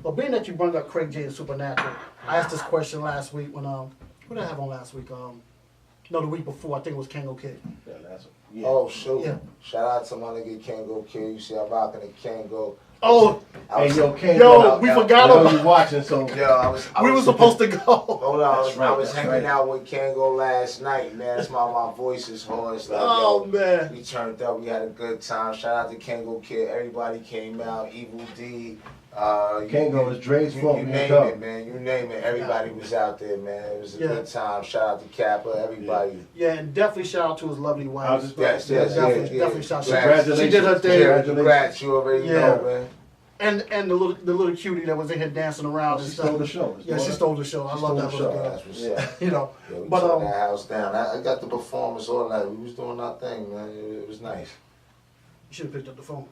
Well, being that you brought up Craig J and Supernatural, I asked this question last week when who did I have on last week? No, the week before. I think it was Kango Kid. Yeah, that's yeah. Oh, shoot. Yeah. Shout out to my nigga Kango Kid. You see, I'm rocking the Kango. Oh, Hey, yo, Ken, we forgot I know about. you watching, so Yo, We were supposed to go. Hold on, That's right, I was that's hanging right. out with Kango last night, man. That's why my voice is hoarse. Like, Oh yo, man. we turned up, we had a good time. Shout out to Kango Kid. Everybody came out. Evil D, Kango, it's Dre's fault. You We name come. it, man. You name it. Everybody was out there, man. It was a Yeah. good time. Shout out to Kappa, everybody. Yeah, and definitely shout out to his lovely wife. I was just Yes, yes, Definitely shout out. Congratulations. She did her thing. Yeah, congrats. You already know, man. And the little cutie that was in here dancing around and She stuff. stole the show. Yeah, she stole the show. I love that stole the little show. girl. That's what's Yeah. up. You know, Yeah, we but tore that house down. I got the performance all night. We was doing our thing, man. It was nice. you should have picked up the phone.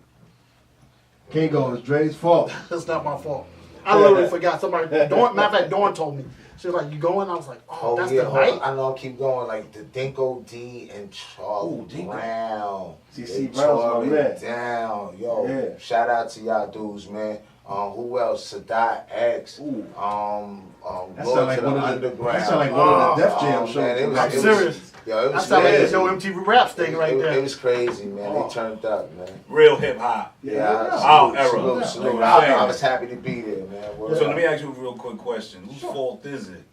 Kango, it's Dre's fault. It's not my fault. I literally forgot. Somebody, Dawn, matter of fact, Dawn told me. She was like, "You going?" I was like, "Oh, that's the night." I know. I keep going like the Dinko D and Charlie Ooh, Dinko. Brown. CC They Brown's my tore it man. down, yo. Yeah. Shout out to y'all dudes, man. Who else? Sadat X. Ooh. That Go sound like to the one of the. Underground. That sound like one of the Def Jam shows. man, it was- I'm it was- serious. Yo, it That was sound like crazy. the Yo MTV Raps thing right It there. was crazy, man. Oh. They turned up, man. Real hip hop. Yeah, Our era. salute, salute. Yeah. I was happy to be there, man. Word So up. let me ask you a real quick question. Whose fault is it?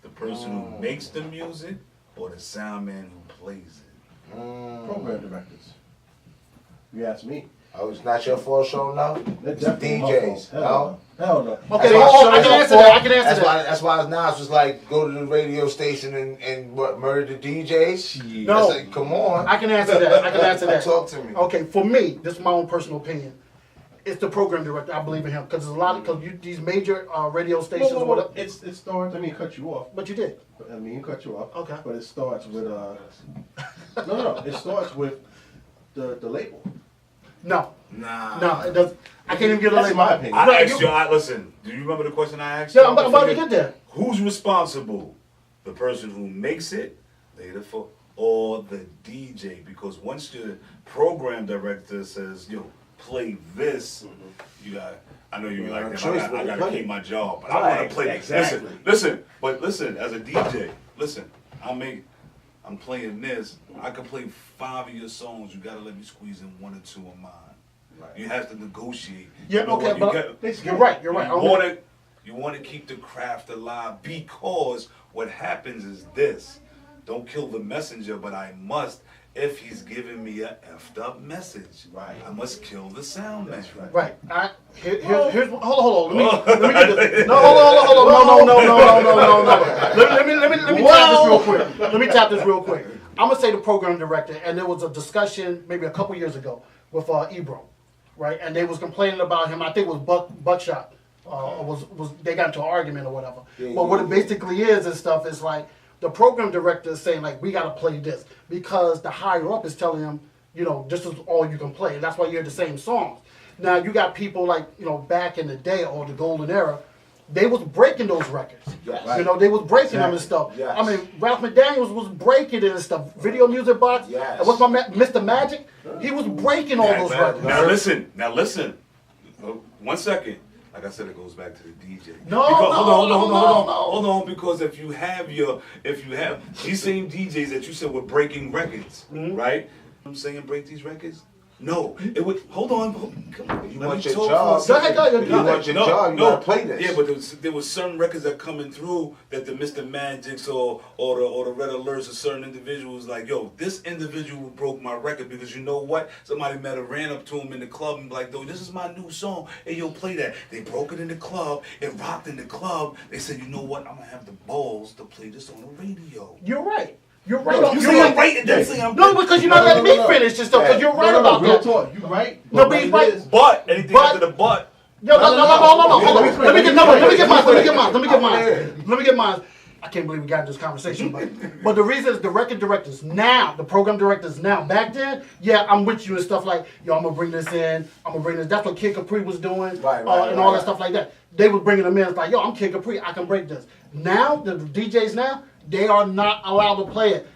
The person who makes the music or the sound man who plays it? Program directors. You ask me. Oh, it's not your fault show now? That's It's definitely my DJs. fault. No? Hell no. Okay, That's why oh, I it's can your answer fault. that. I can answer That's that. why. That's why Nas was like, go to the radio station and what, murder the DJs. No. That's like, come on. I can answer that. I can answer that. Talk to me. Okay, for me, this is my own personal opinion. It's the program director. I believe in him because there's a lot of these major radio stations or whatever. It starts. I mean, cut you off. But you did. I mean, cut you off. Okay. But it starts with no. It starts with the label. No, Nah. no, it does. I can't even get a That's label. my opinion. I Right, asked you, listen, do you remember the question I asked Yeah, you? I'm about to get there. Who's responsible? The person who makes it, or the DJ? Because once the program director says, yo, play this, you got, I know you like that, choice I but to gotta play. keep my job, but Right, I wanna play, exactly. listen, as a DJ, listen, I'm playing this, I can play 5 of your songs, you gotta let me squeeze in 1 or 2 of mine. Right. You have to negotiate. Yeah, You know okay, what? but you're right. You're right. You want to keep the craft alive because what happens is this. Don't kill the messenger, but I must. If he's giving me a effed up message, Right. I must kill the sound man. That's right. Right. Here's hold on. Let me get this. No, hold on. No. Let me tap this real quick. Let me tap this real quick. I'm gonna say the program director, and there was a discussion maybe a couple years ago with Ebro, right? And they was complaining about him. I think it was Buckshot. Was they got into an argument or whatever. But what it basically is and stuff is like the program director is saying like we gotta play this because the higher up is telling him, you know, this is all you can play. And that's why you hear the same songs. Now you got people like, you know, back in the day or the golden era, they was breaking those records. Yes. You know, they was breaking them and stuff. Yes. I mean, Ralph McDaniels was breaking it and stuff. Video Music Box. Yes. And what's my man, Mr. Magic? He was breaking all those records. Now listen. 1 second. Like I said, it goes back to the DJ. No, Hold on, because if you have these same DJs that you said were breaking records, right? I'm saying break these records. No, it would. Hold on. Come on. You Let want me your talk job. for a second. Go ahead. You want your job, you gotta play this. Yeah, but there was certain records that coming through that the Mr. Magics or the Red Alerts or certain individuals like, yo, this individual broke my record because you know what? Somebody might have ran up to him in the club and be like, yo, this is my new song. Hey, yo, play that. They broke it in the club. It rocked in the club. They said, you know what? I'm gonna have the balls to play this on the radio. You're right. You're right. You say I'm right and then say I'm No, because you're not letting me finish and stuff. Because you're right about real that. talk. You right. No, but he's right. But anything after the but. Yo, no. Hold on. Let me get mine. I can't believe we got this conversation, but the reason is the record directors now, the program directors now. Back then, yeah, I'm with you and stuff like, yo, I'm gonna bring this in. I'm gonna bring this. That's what Kid Capri was doing, and all that stuff like that. They was bringing them in. It's like, yo, I'm Kid Capri. I can break this. Now the DJs now, they are not allowed to play it.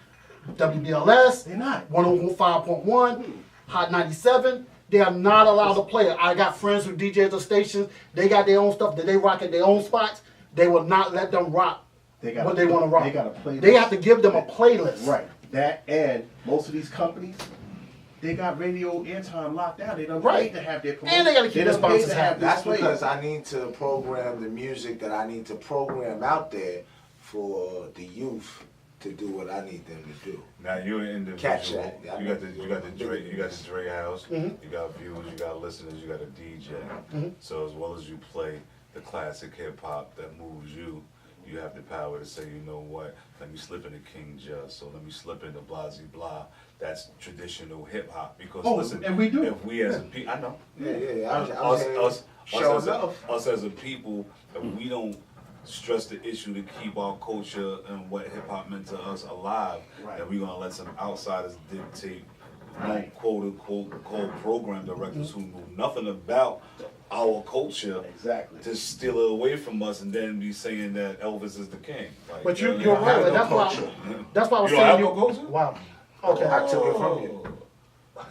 WBLS, They're not. 105.1, Hot 97. They are not allowed to play it. I got friends who DJ at the stations. They got their own stuff that they rock at their own spots. They will not let them rock what they want to rock. They got a playlist. They have to give them a playlist. Right. That and most of these companies, they got radio airtime locked down. They don't Right. pay to have their promotion. And they gotta keep their don't pay sponsors to have happy. this That's played. because I need to program the music that I need to program out there for the youth to do what I need them to do. Now you're an individual. Catch that. You got the Dre house. You got viewers. You got listeners. You got a DJ. So as well as you play the classic hip hop that moves you, you have the power to say, you know what? Let me slip into King Just. So let me slip into Blasey Blah. That's traditional hip hop. Because listen, and we do. If we as a people, I know. Us as a people, if we don't stress the issue to keep our culture and what hip hop meant to us alive, then we're gonna let some outsiders dictate, quote unquote, program directors who know nothing about our culture to steal it away from us and then be saying that Elvis is the king. Like, But you're right. And that's why I was you saying don't have no culture? Wow. Okay. I took it from you.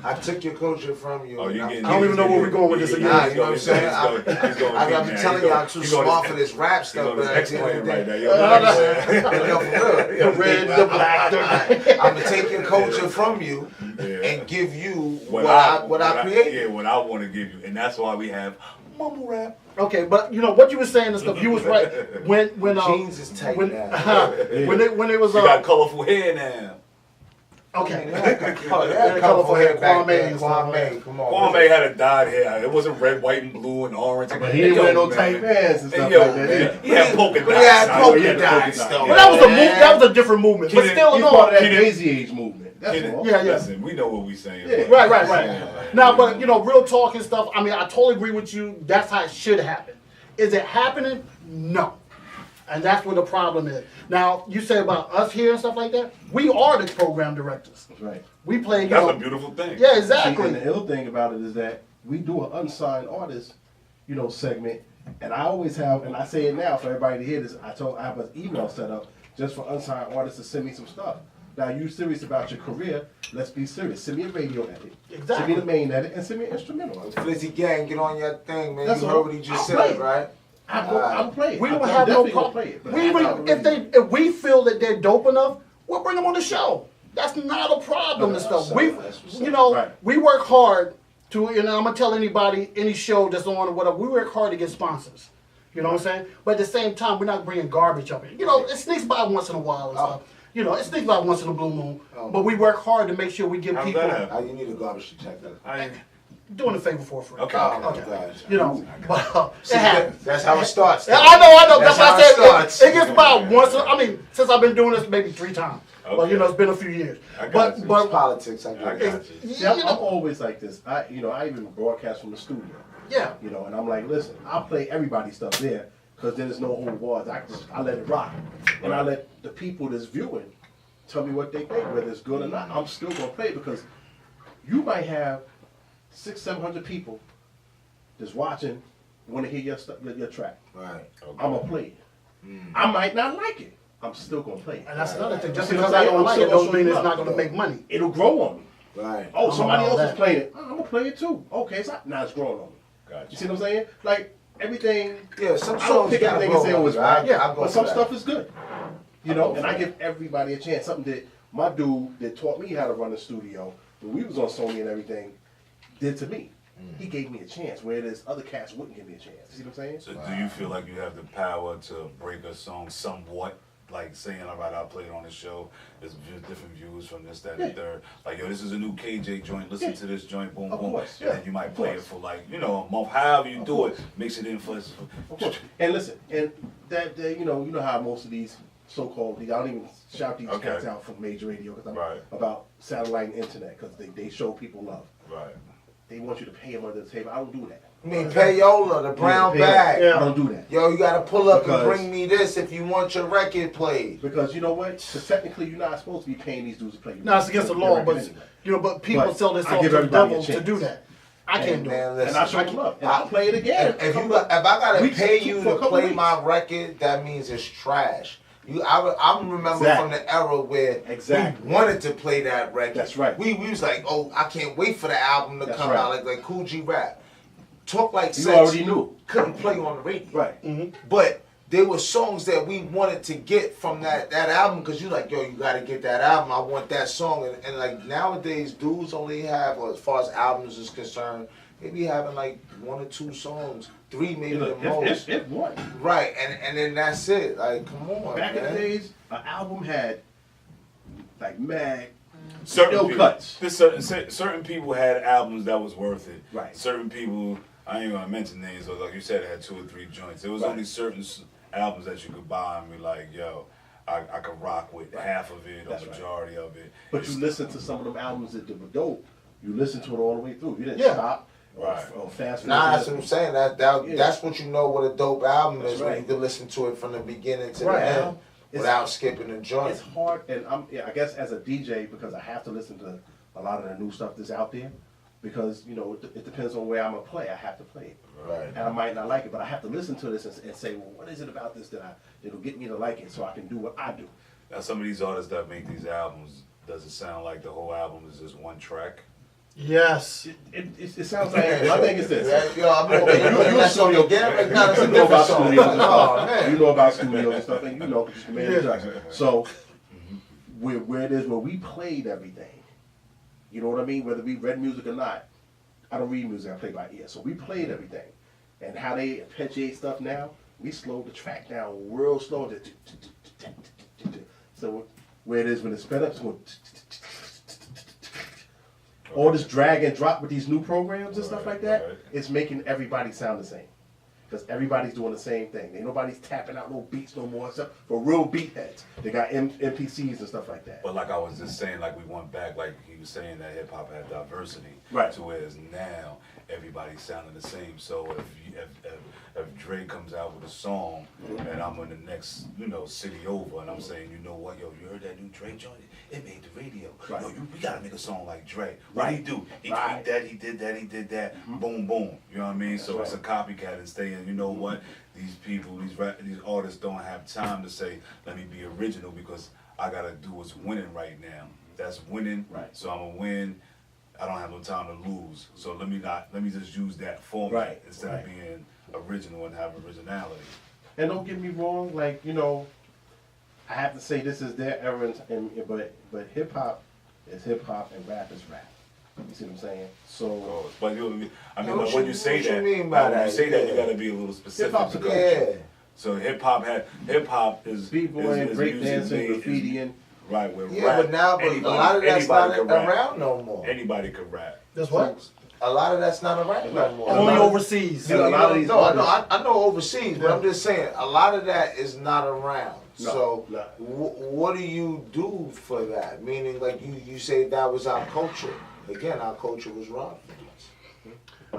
I took your culture from you. I don't even know where we're going with this again. Nah, you know what I'm saying? I've been telling you I'm too smart for this rap stuff, but at the end of the day, The red, the black, I'm gonna take your culture from you and give you what I create. Yeah, what I want to give you, and that's why we have mumble rap. Okay, but you know what you were saying and stuff. You was right when jeans is tight now. when it was you got colorful hair now. Okay. Colorful hair back then. Kwame, come on. Kwame had a dyed hair. It wasn't red, white, and blue, and orange. But he didn't wear no tight pants and stuff like that. He had polka dots. He had polka dots, though. But that was a different movement. But still, he's part of that Daisy Age movement. That's all. Yeah. Listen, we know what we saying. Yeah. Right. Now, but you know, real talk and stuff. I mean, I totally agree with you. That's how it should happen. Is it happening? No. And that's where the problem is. Now, you say about us here and stuff like that. We are the program directors. That's right. We play. That's a beautiful thing. Yeah, exactly. See, and the ill thing about it is that we do an unsigned artist, segment, and I always have, and I say it now for everybody to hear this. I have an email set up just for unsigned artists to send me some stuff. Now, you serious about your career? Let's be serious. Send me a radio edit. Exactly. Send me the main edit, and send me an instrumental. Flizzy Gang, get on your thing, man. That's you all. heard what he just I'll said, play right? I'm playing. We don't have no problem. If we feel that they're dope enough, we'll bring them on the show. That's not a problem and stuff. We work hard to, I'm gonna tell anybody, any show that's on or whatever, we work hard to get sponsors. You know what I'm saying? But at the same time, we're not bringing garbage up here. It sneaks by once in a while and stuff. It sneaks by once in a blue moon. But we work hard to make sure we give people. You need a garbage to check that. Doing a favor for a friend. Okay. But it happens. That's how it starts. I know. That's why I said it gets by Yeah. once. Since I've been doing this maybe 3 times. Okay. But it's been a few years. But It's politics. I I get got it. you. See, I'm always like this. I even broadcast from the studio. Yeah. And I'm like, listen, I'll play everybody's stuff there because there's no hold bars. I let it rock, and I let the people that's viewing tell me what they think, whether it's good or not. I'm still gonna play because you might have 600-700 people that's watching want to hear your track. Right. I'm gonna play it. I might not like it. I'm still gonna play it. And that's another thing. Just See because what I'm I don't saying? like I'm it don't so mean it's up. not going to make money. It'll grow on me. Right. Oh, somebody all else that. is playing it. I'm gonna play it too. Okay, now it's growing on me. Gotcha. You see what I'm saying? Like everything. Yeah, some I don't songs pick gotta everything and say grow it was on right. you. I go But for some that. stuff is good. And I give everybody a chance. Something that my dude that taught me how to run the studio when we was on Sony and everything did to me. He gave me a chance, where there's other cats wouldn't give me a chance. See what I'm saying? So do you feel like you have the power to break a song somewhat? Like saying, all right, I'll play it on the show. There's different views from this, that, and the third. Like, yo, this is a new KJ joint. Listen to this joint, boom, Of boom. course, And then you might play it for like, a month. However you do it, mix it in for. Of course. And listen, and that you know how most of these so-called, I don't even shout these cats out from major radio because I'm about satellite and internet because they show people love. Right. They want you to pay them under the table. I don't do that. I mean, payola, the brown bag. I don't do that. Yo, you gotta pull up Because- and bring me this if you want your record played. Because you know what? Because technically you're not supposed to be paying these dudes to play. No, it's against the law, but but people But sell I themselves give to the everybody a devil to chance. do that. I can't do it. Man, And listen. I show them love. And I'll play it again. If I gotta Weeks, pay for you a to couple play weeks. my record, that means it's trash. I remember Exactly. from the era where Exactly. we wanted to play that record. That's right. We was like, oh, I can't wait for the album to That's come right. out, like Cool G Rap. Talk Like You Sex already knew. couldn't play on the radio. Right. But there were songs that we wanted to get from that album because you're like, yo, you got to get that album. I want that song. And like nowadays, dudes only have, or as far as albums is concerned, they be having like 1 or 2 songs, 3 maybe the most. If one. Right, and then that's it. Like, come on, Back man. in the days, an album had like mad. Certain No people, cuts. There's certain people had albums that was worth it. Right. Certain people, I ain't gonna mention names, but like you said, had 2 or 3 joints. There was Right. only certain albums that you could buy and be like, yo, I could rock with half of it or That's right. majority of it. But you listen to some of them albums that were dope. You listen to it all the way through. You didn't Yeah. stop Right. or fast. Nah, that's what I'm saying. That's what you know what a dope album That's is when right. you can listen to it from the beginning to Right. the end It's- without skipping a joint. It's hard, and I guess as a DJ, because I have to listen to a lot of the new stuff that's out there, because it depends on where I'm gonna play. I have to play it, Right. and I might not like it, but I have to listen to this and say, well, what is it about this that'll get me to like it, so I can do what I do. Now, some of these artists that make these albums, does it sound like the whole album is just one track? Yes. It sounds like my thing is this. Yo, I'm over here. You That's on your game. It's not a You know about different song. studios and Oh stuff. man. You know about studios and stuff, and you know because you're the man of Jackson. So where it is where we played everything, you know what I mean? Whether we read music or not, I don't read music. I play by ear. So we played everything, and how they arpeggiate stuff now, we slowed the track down real slow. So where it is when it's sped up, it's going. All this drag and drop with these new programs and stuff like that, Right. it's making everybody sound the same. Because everybody's doing the same thing. Ain't nobody's tapping out no beats no more, except for real beat heads. They got MPCs and stuff like that. But like I was just saying, like we went back, like he was saying that hip hop had diversity, Right. to whereas now everybody's sounding the same. So if Dre comes out with a song and I'm in the next city over and I'm saying, you know what, yo, you heard that new Dre joint? It made the radio. Right. Yo, we gotta make a song like Dre. What he do? He Right. tweaked that, he did that, he did that. Boom, boom. You know what I mean? So That's it's a copycat and saying, you know what? These people, these artists don't have time to say, let me be original because I gotta do what's winning right now. That's winning. Right. So I'm gonna win. I don't have no time to lose. So let me just use that format Right, instead right. of being original and have originality. And don't get me wrong, like, I have to say this is their era, but hip hop is hip hop and rap is rap. You see what I'm saying? So But I mean, What like, when you- you say what you that, mean by when that? you say that, you Yeah. gotta be a little specific. Hip-hop's a because- Yeah. So hip hop is b-boying, is breakdancing, music made- graffitiing. Right, with Yeah, rap. but now, but a anybody- lot of that's anybody not can rap. around no more. Anybody could rap. That's what? A lot of that's not around no more. Only lot of- overseas. And a lot of these no, artists- I know overseas, but I'm just saying a lot of that is not around. No, So no. what do you do for that? Meaning, like you say that was our culture. Again, our culture was robbed from us.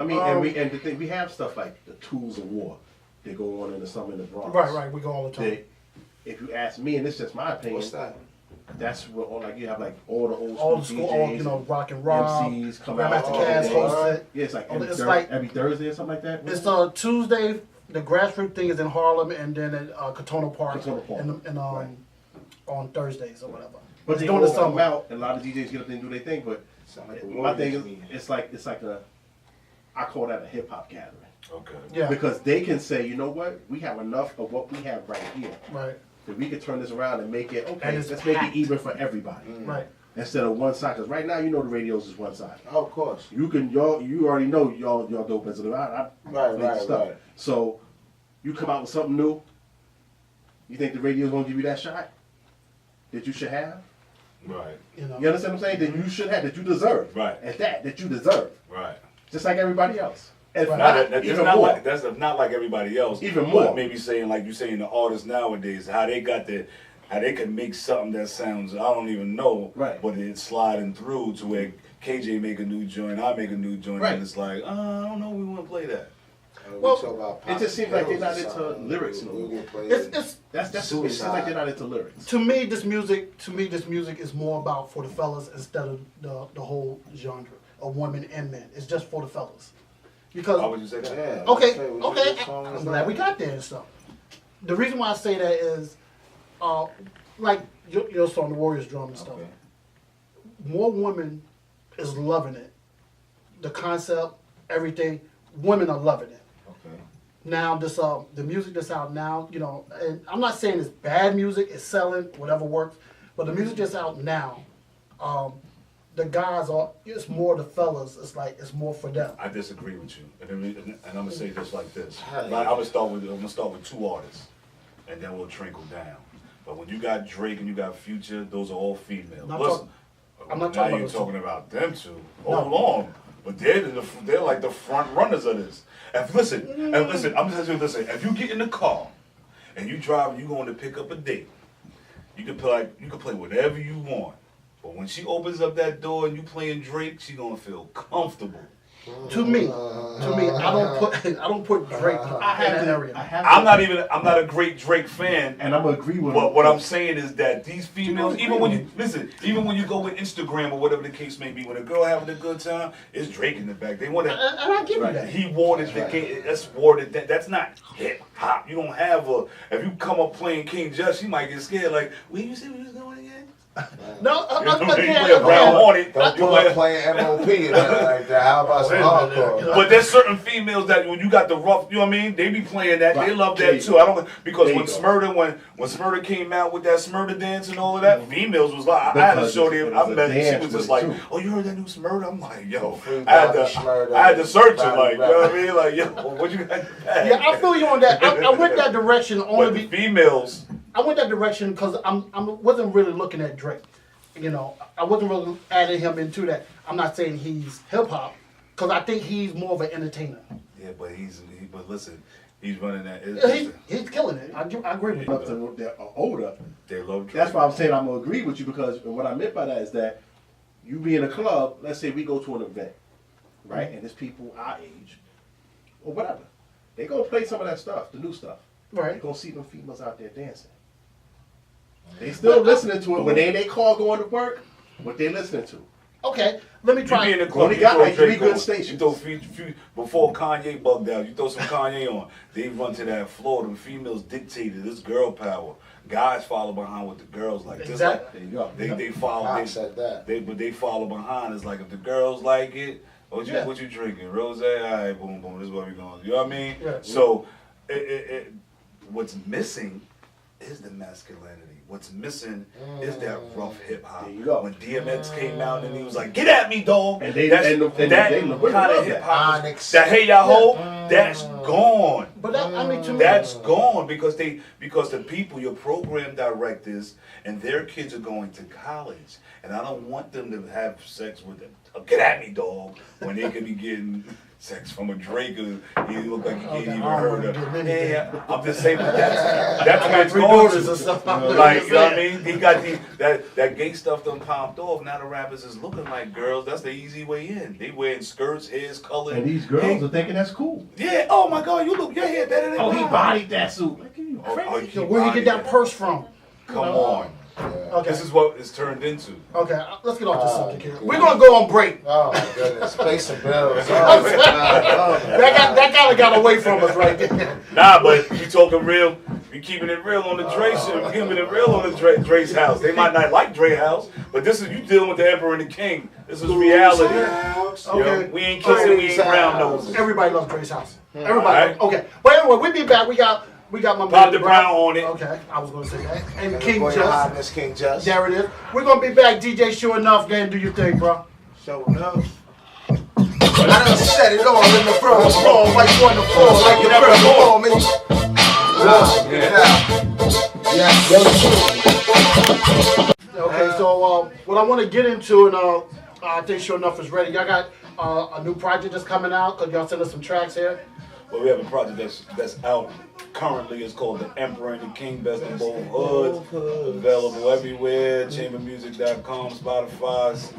I mean, and the thing, we have stuff like the Tools of War. They go on in the summer in the Bronx. Right. We go all the time. If you ask me, and this is just my opinion, What's that? that's what you have like all the old All the school school, DJs, rock and roll. MCs come out. Grandmaster all Caz day. hosts it. Yeah, it's like every, It's like- every Thursday or something like that. It's Tuesday. The grassroots thing is in Harlem, and then at Katona Park, Katona Park. and Right. on Thursdays or whatever. But It's they during all the summer. come out, and a lot of DJs get up there and do their thing. But Sound like a my thing is, Warriors meeting. it's like I call that a hip hop gathering. Okay. Yeah. Because they can say, you know what, we have enough of what we have right here Right. that we can turn this around and make it okay. And it's Let's make packed. it even for everybody Right. instead of one side. Because right now, the radios is one side. Oh, of course. You already know y'all dope as it. I Right, make right, stuff. right. So you come out with something new. You think the radio's gonna give you that shot that you should have? Right. You understand what I'm saying? That you should have, that you deserve. Right. At that you deserve, Right. just like everybody else. If Right. not, That's even not more. like that's not like everybody else. Even But more. maybe saying like you saying the artists nowadays, how they can make something that sounds I don't even know, Right. but it's sliding through to where KJ make a new joint, I make a new joint, Right. and it's like I don't know, we want to play that. Well, we talk about it just seems like they're not Pills or into something. lyrics no We'll more. get played. It's That's it seems Suicide. like they're not into lyrics. to me this music is more about for the fellas instead of the whole genre of women and men. It's just for the fellas. Because Why would you say that? Yeah. okay, what your song I'm is glad like? we got there and stuff. The reason why I say that is, like your song, the Warriors drum and stuff. Okay. More women is loving it. The concept, everything, women are loving it. Okay. Now this the music that's out now, and I'm not saying it's bad music, it's selling, whatever works, but the music that's out now, the guys it's more the fellas, it's more for them. I disagree with you, and I'm gonna say this like this. Hey. Like, I'm gonna start with 2 artists, and then we'll trickle down. But when you got Drake and you got Future, those are all females. I'm Listen, I'm not now talking you're about those talking about them two. No. Hold on. But they're like the front runners of this. And listen, I'm just saying, listen, if you get in the car and you drive and you going to pick up a date, you can play whatever you want. But when she opens up that door and you playing Drake, she gonna feel comfortable. To me, I don't put Drake in that area. I'm not a great Drake fan. And I'm gonna agree with But him. what I'm saying is that these females, even when you go with Instagram or whatever the case may be, when a girl having a good time, it's Drake in the back. They want to. And I give you that. He wanted that's worded. That's not hip hop. You don't have a. If you come up playing King Just, she might get scared. Like, where you say we was going again? No, You play a Brown Hornet. Don't you pull play up playing MOP or nothing like that. How about some hardcore? But there's certain females that when you got the rough, you know what I mean? They be playing that. They love that too. I don't because when Smurda when Smurda came out with that Smurda dance and all of that, females was like, I had to show them. I met. She was just like, oh, you heard that new Smurda? I'm like, yo, I had to search it, like, you know what I mean? Like, yo, what you got? Yeah, I feel you on that. I went that direction But only. the females. I went that direction because I wasn't really looking at Drake. You know, I wasn't really adding him into that. I'm not saying he's hip hop because I think he's more of an entertainer. Yeah, but but listen, he's running that. He's killing it. I agree with you. Up to they're older. They love Drake. That's why I'm saying I'm gonna agree with you because what I meant by that is that you be in a club. Let's say we go to an event, right? And there's people our age or whatever. They gonna play some of that stuff, the new stuff. Right. They gonna see them females out there dancing. They still listening to it when they in their car going to work. What they listening to? Okay, let me You try. be in the club, Only you got throw like 3 Drake good on. stations. You throw before Kanye bugged out. You throw some Kanye on. They run to that floor. Them females dictated. This girl power. Guys follow behind with the girls like this. Exactly. There you go. They follow. I said that. They follow behind. It's like if the girls like it. What you Yeah. what you drinking? Rose. All right, boom boom. This is where we going. You know what I mean? Yeah. So, what's missing is the masculinity. What's missing is that rough hip hop. There you go. When DMX came out and he was like, "Get at me, dog," And they- that's, and the- and that they kind love of that. hip hop. Onyx. That hey ya ho, that's gone. But that, I mean, to me, That's gone because the people, your program directors, and their kids are going to college, and I don't want them to have sex with them. Get at me, dog. When they could be getting sex from a Drake, he look like he Okay, ain't even I don't heard wanna of. get anything. Yeah, I'm just saying that's where it's three going daughters to. and stuff. Like, you know what I mean? He got that gay stuff done popped off. Now the rappers is looking like girls. That's the easy way in. They wearing skirts, hairs colored. And these girls are thinking that's cool. Yeah. Oh my God, you look your hair better than Oh, he mine. bodied that suit. Like, you Oh, crazy. he where you get that bodied purse from? Come on. Okay. This is what it's turned into. Okay, let's get off this subject here. We're gonna go on break. Oh my goodness, pay some bills. Oh, my God. That kind of got away from us right there. Nah, but we talking real. We keeping it real on the Dre shit. We keeping it real on the Dre's house. They might not like Dre house, but this is you dealing with the Emperor and the King. This is reality. Okay. You know, we ain't kissing, we ain't brown noses. Everybody loves Dre's house. Everybody. Alright. Okay. But anyway, we'll be back. We got my Pop man the Brown on it. Okay, I was gonna say that. And And King Royal Just. Highness King Just. There it is. We're gonna be back. DJ, sure enough, man, do your thing, bro. Show enough. I done set it all in the front floor, like you on the floor, like you never before me. Okay, so what I want to get into, and I think sure enough is ready. Y'all got a new project that's coming out. Cause y'all send us some tracks here. Well, we have a project that's out currently. It's called The Emperor and the King, Best of Both Hoods. Available everywhere. Chambermusic.com, Spotify,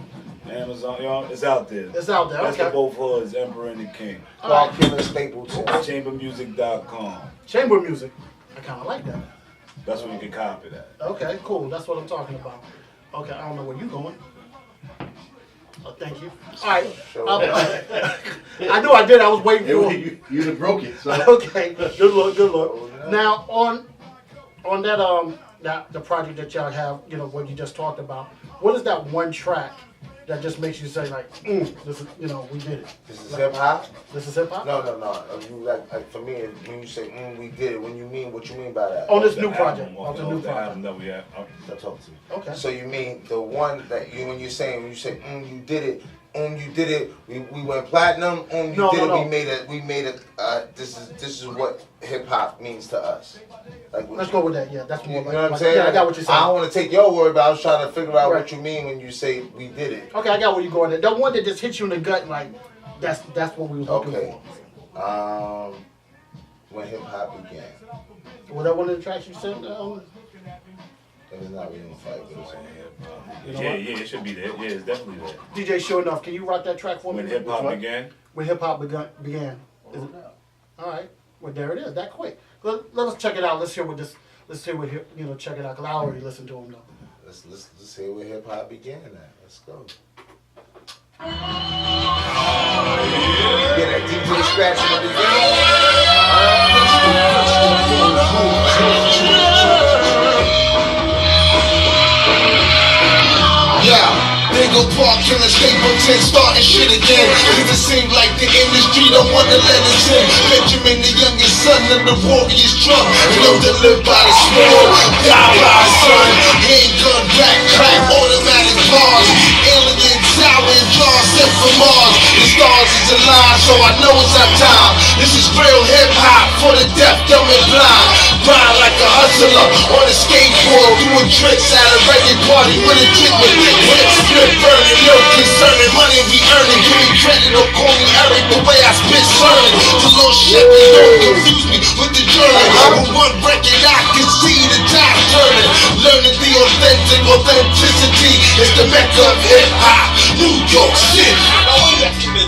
Amazon. You know, it's out there. It's out there. Best Okay. of Both Hoods, Emperor and the King. Clark Killer Stapleton. Chambermusic.com. Chamber music. I kind of like that. That's where you can copy that. Okay, cool. That's what I'm talking about. Okay, I don't know where you going. Oh, thank you. All right. I knew I did. I was waiting for You done broke it. So. Okay. Good look. Good look. Now on that the project that y'all have, you know, what you just talked about. What is that one track that just makes you say like, this is, you know, we did it. This is hip hop? This is hip hop. No. You like for me, when you say we did it, when you mean what you mean by that? On this The new album, project. off On the the new album project. that we have. Don't talk to me. Okay. So you mean the one that when you say you say you did it, you did it. We went platinum. You No, did no, it. no. We made it. This is what hip hop means to us. Like, Let's go with that. Yeah, that's more. You know what I'm saying? Yeah, I got what you're saying. I don't want to take your word, but I was trying to figure out Right. what you mean when you say we did it. Okay, I got where you're going. The one that just hits you in the gut, and like that's what we was looking Okay. for. When hip hop began. Was that one of the tracks you said? It's not really in fight, but it's on hip hop. Yeah, it should be there. Yeah, it's definitely there. DJ, sure enough, can you rock that track for me? When hip hop began. When hip hop began. Is it? All right. Well, there it is. That quick. Let us check it out. Let's hear what this. Let's hear what check it out. Cause I already listened to him though. Let's hear where hip hop began at. Let's go. Get that DJ scratch in the beginning. Yeah. Nigga Park killing Stapleton, starting shit again. Cause it seems like the industry don't wanna let us in. Benjamin, the youngest son of the warrior's drum. Know to live by the sword, die by the sun. Handgun, back, crack, automatic bars. Alien tower and jaws sent from Mars. The stars is alive, so I know it's our time. This is real hip hop for the deaf, dumb and blind. Grind like a hustler on a skateboard, doing tricks at a reggae party with a chick with thick hips. Burning, no concerning, money we earning. Give me credit or call me Eric, the way I spit certain. The little shit that don't confuse me with the journey. With one record I can see the tide turning. Learning the authenticity is the mecca of hip hop, New York City.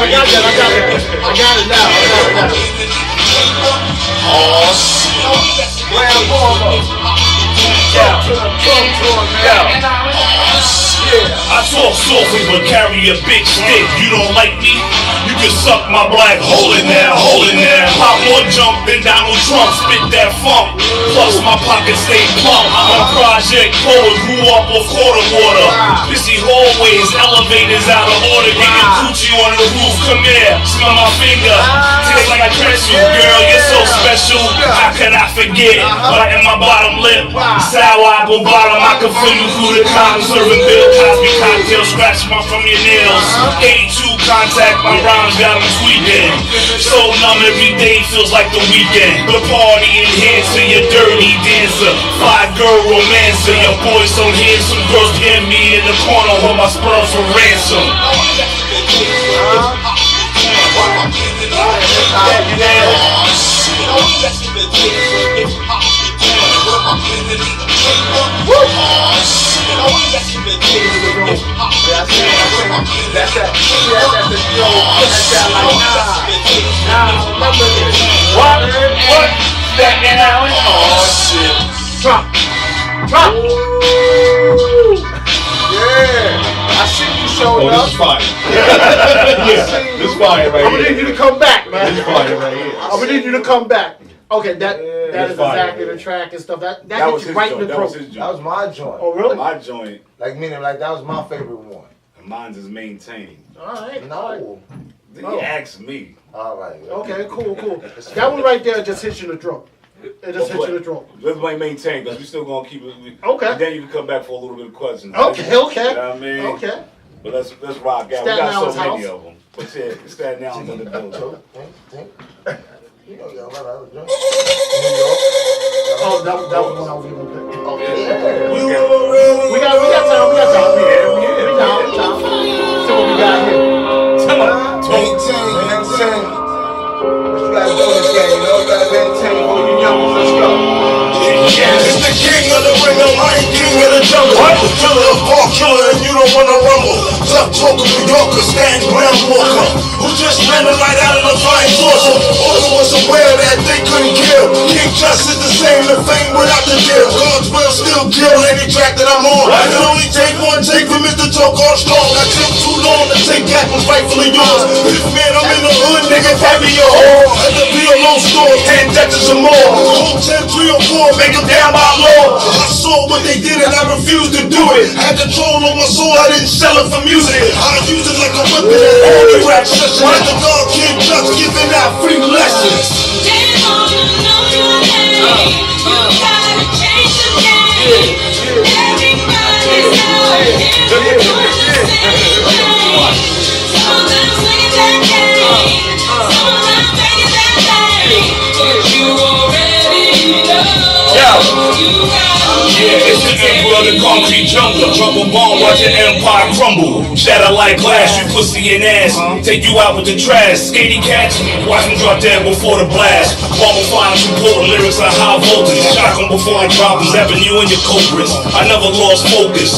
I got it now. I talk softly but carry a big stick. You don't like me? You can suck my black hole in there, Pop more jump than Donald Trump, spit that funk. Plus my pockets stay plump. I'm a project poet, grew up off quarter water. Busy hallways, elevators out of order. Getting coochie on the roof, come here, smell my finger. Taste like a pretzel, girl, you're so special. How could I forget? But in my bottom lip, sour apple bottom, I can feel you through the column. Serving Bill Cosby cocktail, scratch mark from your nails. 82 contact, my rhymes got them tweaking. So numb every day feels like the weekend. The party enhancer, your dirty dancer. 5-girl romancer, your boy so handsome. Girls hear me in the corner, hold my sperm for ransom. I see you showing Oh, up. this is fire. Yeah, this is fire right I'm gonna here. need you to come back, man. This is fire right here. I'm gonna need you to come back. Okay, that is fire, exactly man. the track and stuff. That That hit was you his right in joint. the That was throat. his That was joint. my joint. Oh, really? My joint. Like meaning, like that was my favorite one. And mine's is maintained. All right. No. Then Oh. you ask me. All right. Okay, cool. That one right there just hits you in the throat. It just hits you in the throat. Let's maintain because we still gonna keep it. Okay. And then you can come back for a little bit of questions. Okay. You know what I mean? Okay. But let's rock out. We Staten got so Island's many house. of them. But yeah, Staten Island's in the building. You know, y'all got other joints. Oh, that was one I was gonna pick. Oh, yeah. We got time. We got time. So what we got here? Maintain. What you gotta do in this game, you know? You gotta maintain for you young ones. Let's go. It's the king of the ring, I ain't king of the jungle. Killer of ball killer, and you don't wanna rumble. Tough talker, New Yorker, stand ground walker. Who just ran the light out of the flying saucer. Also was aware that they couldn't kill. King Justice the same, the fame without the deal. God's will still kill any track that I'm on. I can only take one take from Mr. Talk on strong. I took too long to take back what's rightfully yours. This man, I'm in the hood, nigga, probably your whore. At the PLO store, 10 Dutchess or more. Whole 10 3 real war, make them down by law. I saw what they did and I refused to do it. Had control on my soul, I didn't sell it for music. I used it like a weapon at all the rap sessions. Like the dog kid just giving out free lessons. They wanna know your name. You gotta change the game. Everybody's out here doing the same thing. Some of them singing that game. Some of them making that thing. But you already know. You gotta Yeah, it's the emperor of the concrete jungle. Trouble bomb, watch your empire crumble. Shatter like glass, you pussy and ass. Take you out with the trash. Skaty cats, watch them drop dead before the blast. Bomber flying through potent lyrics like high voltage. Shock them before I drop them, zapping you and your cobras. I never lost focus.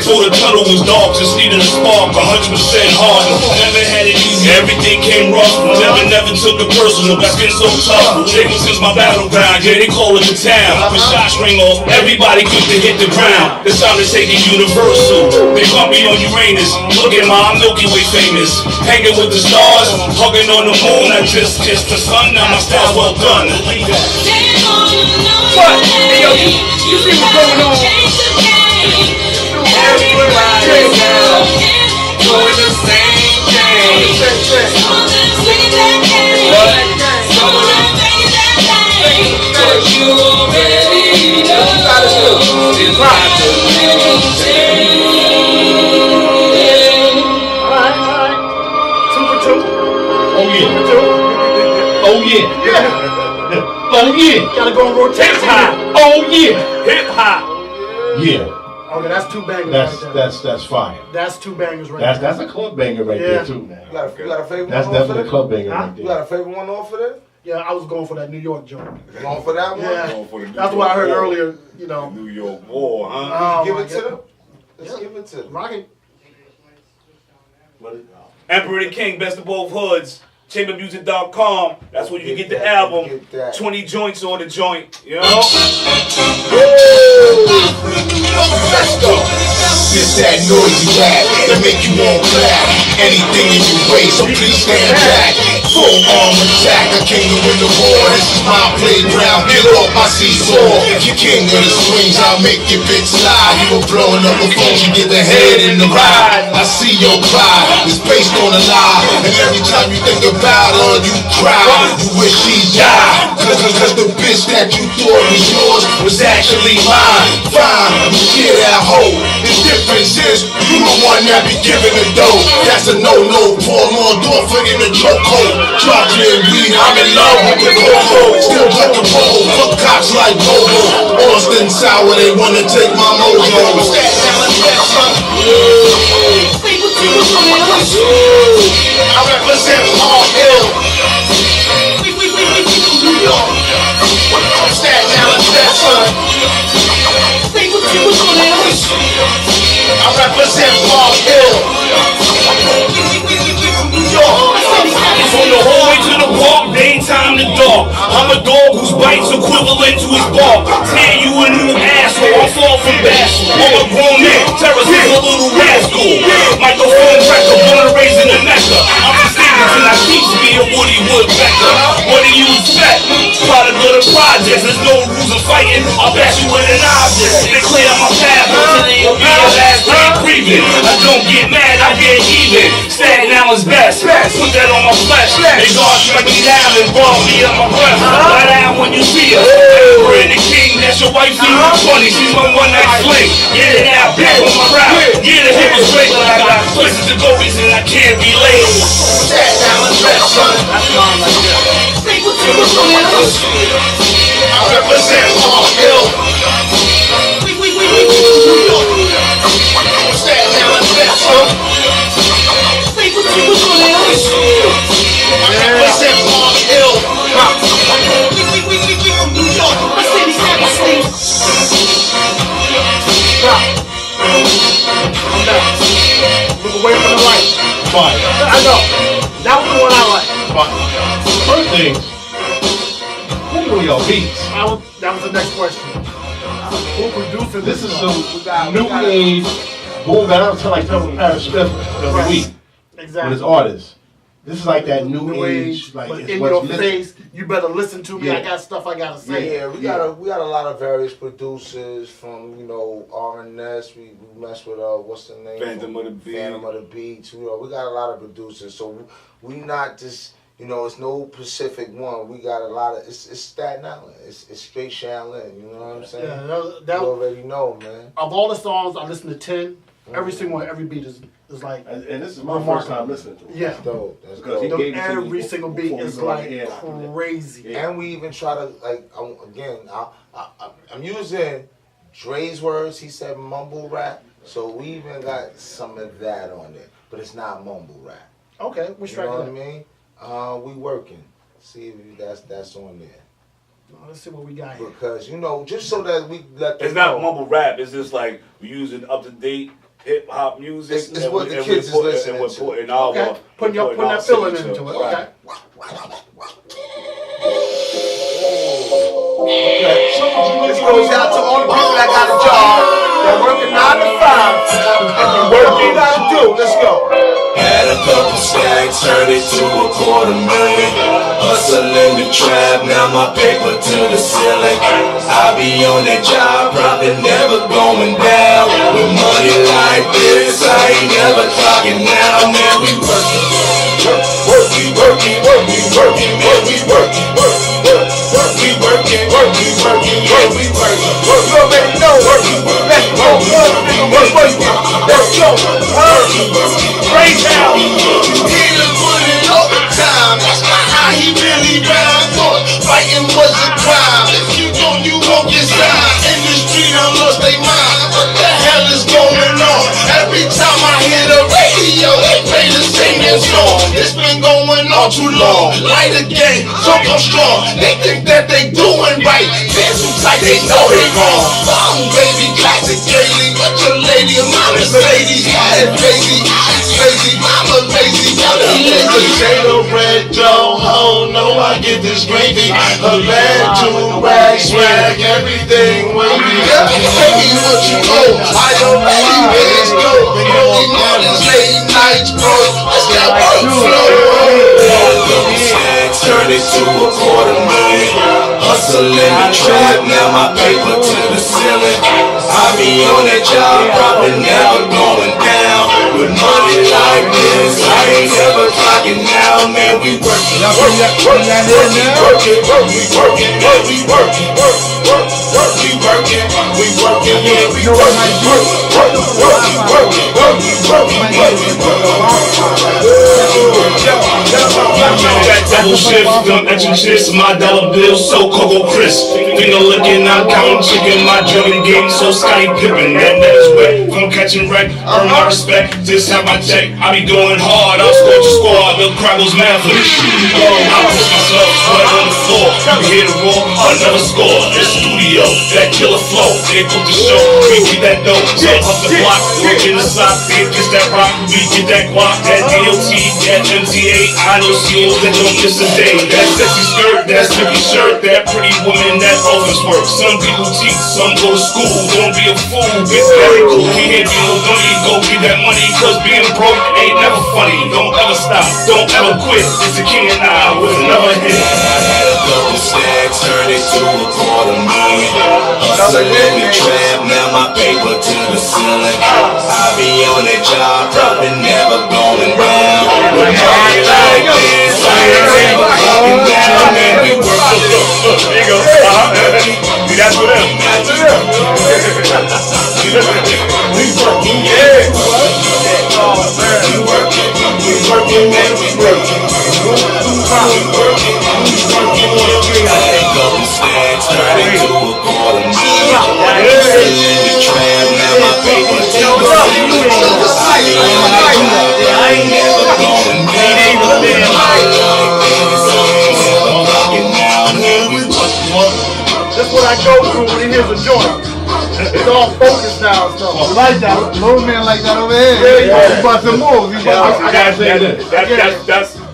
Through the tunnel was dark, just needed a spark. 100% hard. Never had it easy, everything came rough. Never took it personal, got skin so tough. Niggas since my battleground, yeah, they call it the town. When shots ring off, everybody quick to hit the ground. It's time to take it universal. They pump me on Uranus. Look at my Milky Way famous. Hanging with the stars, hugging on the moon. I just kissed the sun, now my style's well done. They wanna know What? your Hey, yo, name. you see what's going on? Change the game. Everybody's out here doing the same thing. Some of them singing that game. Some of them making that thing. But you already know. It's right. Alright. 2 for 2. Oh yeah. Oh yeah. Yeah. Oh yeah. Gotta go and rotate. Hip hop. Oh yeah. Hip hop. Yeah. Okay, that's 2 bangers right there. That's fire. That's 2 bangers right That's there. a club banger right Yeah. there too, man. You got a favorite That's one off definitely of a club banger Huh? right You got there. a favorite one off of that? Yeah, I was going for that New York joint. Going for that one? Yeah, Going for the New that's what I York heard War. earlier. You know, New York War, huh? oh Give my it to God. them. Let's give it to them. Rocket. Emperor the King, best of both hoods. Chambermusic.com. That's where you can get the album. Get that. 20 joints on the joint. You know? Let's go. It's that noisy rap that make you want clap. Anything in your way, so please stand back. Full arm attack, I came to win the war. This is my playground, get off my seesaw. You king of the swings, I'll make your bitch slide. You were blowing up a phone, you get the head in the ride. I see your pride, it's based on a lie. And every time you think about her, you cry. You wish she died. Cause the bitch that you thought was yours was actually mine. Fine, you share that hoe. The difference is, you the one that be giving the dough. That's a no-no, Paul Mondorfer in the chokehold. Chocolate and weed, I'm in love with the cocoa. Still got the pole, fuck cops like Bobo. Austin Sour, they wanna take my mojo. I represent Palm Hill. New York. Staten Island, that son. I represent Palm Hill. New York. From the hallway to the park, daytime to dark. I'm a dog whose bite's equivalent to his bark. Tear you a new asshole, I fall from Basel. I'm a grown man, terrorist is a little rascal. Microphone cracker, born and raised in the Mecca. I'm from Stevenson, I teach me a Woody Woodpecker. What do you expect? Product of the projects, there's no rules of fighting. I'll bash you with an object. They clear my path, until you'll be your last day breathing. I don't get mad, I get even. Staten Island's best. Put that on my flesh. They gon' strike me down and rob me up my breath. Lie down when you see us. Emperor the King, that's your wifey. Funny, she's my one night fling. Get it out, back on my route. Get it, hit was straight, but I got places to go, reason I can't be late. Staten Island's best, son. I represent Palm Hill. Staten Island's best, son. I represent Palm Hill. New York, my city's happy state. Look away from the light. Fire. I know. That was the one I like. Fire. First thing, who were your beats? That was the next question. Who produced This is some new age boom bap. I sound like telling Paris Smith every week with his Exactly. artists. This is like that new age, like but it's in what's your missing. face. You better listen to me. Yeah. I got stuff I gotta say. Yeah, we got a lot of various producers from R&S. We mess with what's the name? Phantom of the Beat. Phantom of the Beat. We got a lot of producers. So we not just it's no Pacific one. We got a lot of it's Staten Island. It's straight Shaolin. You know what I'm saying? Yeah, you already know, man. Of all the songs I listen to 10, every single one, every beat is like. And this is my first time listening to it. Yeah. That's dope. That's Because he dope. gave it to me Every single beat before we is went on like the air, and I put it. crazy. Yeah. And we even try to I'm using Dre's words. He said mumble rap, so we even got some of that on there, but it's not mumble rap. Okay, we You strike know what that. I mean? We working. See if that's on there. Let's see what we got here. Because just so that we let them It's not know. mumble rap. It's just like we using up to date hip hop music. It's what the kids is listening we're to. putting our Okay, putting our that feeling signature. into it. Right. Okay. This goes out to all the people that got a job. They're working 9 to 5. And work you gotta do. Let's go. Had a couple stacks, turned it to $250,000. Hustling the trap, now my paper to the ceiling. I be on that job, profit never going down. With money like this, I ain't never clocking now. Man, we working, we working, man, we working, we working, yeah, we working. You already know. Let's go. Let's go. Right now, he done put in overtime. That's not how he really rhyme. Thought fighting was a crime. If you don't, you won't get signed. In the street, I lost they mind. What the hell is going on? Every time I hear the radio, they play the same song. This been going on too long. Light again, so I'm strong. They think that they doing right. Dance too tight, they know they wrong. Baby, classic daily. But your lady, my Mercedes, head crazy. Lazy, mama lazy, potato bread, Joe, ho, no, I get this gravy. Her bag, two rags, swag, everything wavy. Tell me what you owe, I don't pay, let's go. Early mornings, late nights, bro, what's that workflow? Turn it to $250,000. Hustling the trap, now my paper to the ceiling. I be on that job, profit never going down. With money like this, I ain't never clocking now. Man, we working, man, we working, yeah, we that double shift, gun extra shits, my dollar bill so Cocoa Crisp. Finger licking, I'm counting chicken, my German game so Scotty Pippen. That is wet from catching wreck, earn my respect. Just have my check, I be going hard. I'll score your squad, the crowd goes mad for this shit. I push myself, sweat on the floor. You hear the roar, another score. The studio, that killer flow. They put the show, we get that dope. Jump up the block, work in the sock, they kiss that rock, we get that guap, that DOT, that MTA. I know CEOs that don't miss a day. That sexy skirt, that slicky shirt, that pretty woman, that office work. Some people teach, some go to school. Don't be a fool, bitch, very cool. Can't handle no money, go get that money. Cause being broke ain't never funny. Don't ever stop, don't ever quit. It's the king and I with another hit. I had a couple stacks, turned it to $250,000. Hustling the trap, now my paper to the ceiling. I be on that job, profit never going down. With money like this, I ain't never clocking down. Man, we work. There you go. See, that's for them. We working, yeah. We working, man, we working. I had a couple stacks, turned it to $250,000. In the trap, now my paper to the ceiling. I ain't never going That's what I go through when he hears a joint. It's all focused now and stuff. I like that. Little man like that over here. Yeah. He busting moves. He busting. I gotta say this.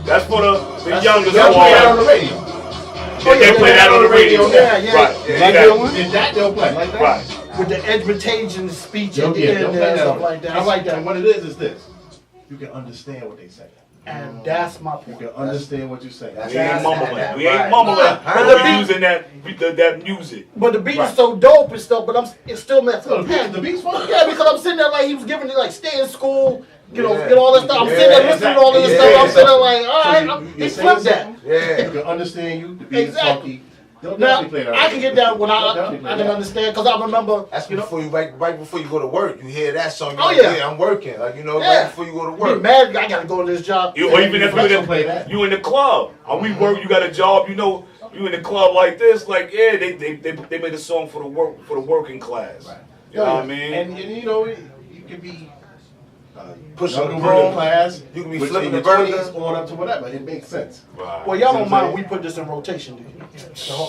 That's for the youngest. They'll play that on the radio. They play that on the radio. Yeah, yeah. Right. Like that one? And that they'll play like that. Right. With the Edmonton speech They'll at the end play there and that stuff on. like that. I And like that. and what it is this. You can understand what they say. And that's my You point. can understand what you're saying. That's- We ain't mumbling. Right. We ain't mumbling. Right. But we using that music. But the beat Right. is so dope and stuff, but it's still meant for So the the beat- pen. the beat's fun. Yeah, because I'm sitting there like he was giving it like stay in school, Yeah. get all this stuff. I'm sitting there listening to all this Yeah, stuff. I'm sitting there exactly. like, all right, he You're flipped saying that. something, Yeah. You can understand you. The beat is Exactly. funky. They'll Now definitely play that. I can get down when They'll I definitely play can that. understand because I remember That's you know. before you right before you go to work. You hear that song. You're Oh, like, yeah. I'm working. Like Yeah. right before you go to Be work. mad, I gotta go to this job. You, or even if Flex you will play that. you in the club, or we work, you got a job, you know, you in the club like this, like yeah, they made a song for the working class. Right. You know what I mean? And you know, you can be Pushing younger the middle broom. class. You can be which flipping in the your burger. 20s on up to whatever. It makes sense. Right. Well, y'all See don't what I'm mind saying? we put this in rotation, do you?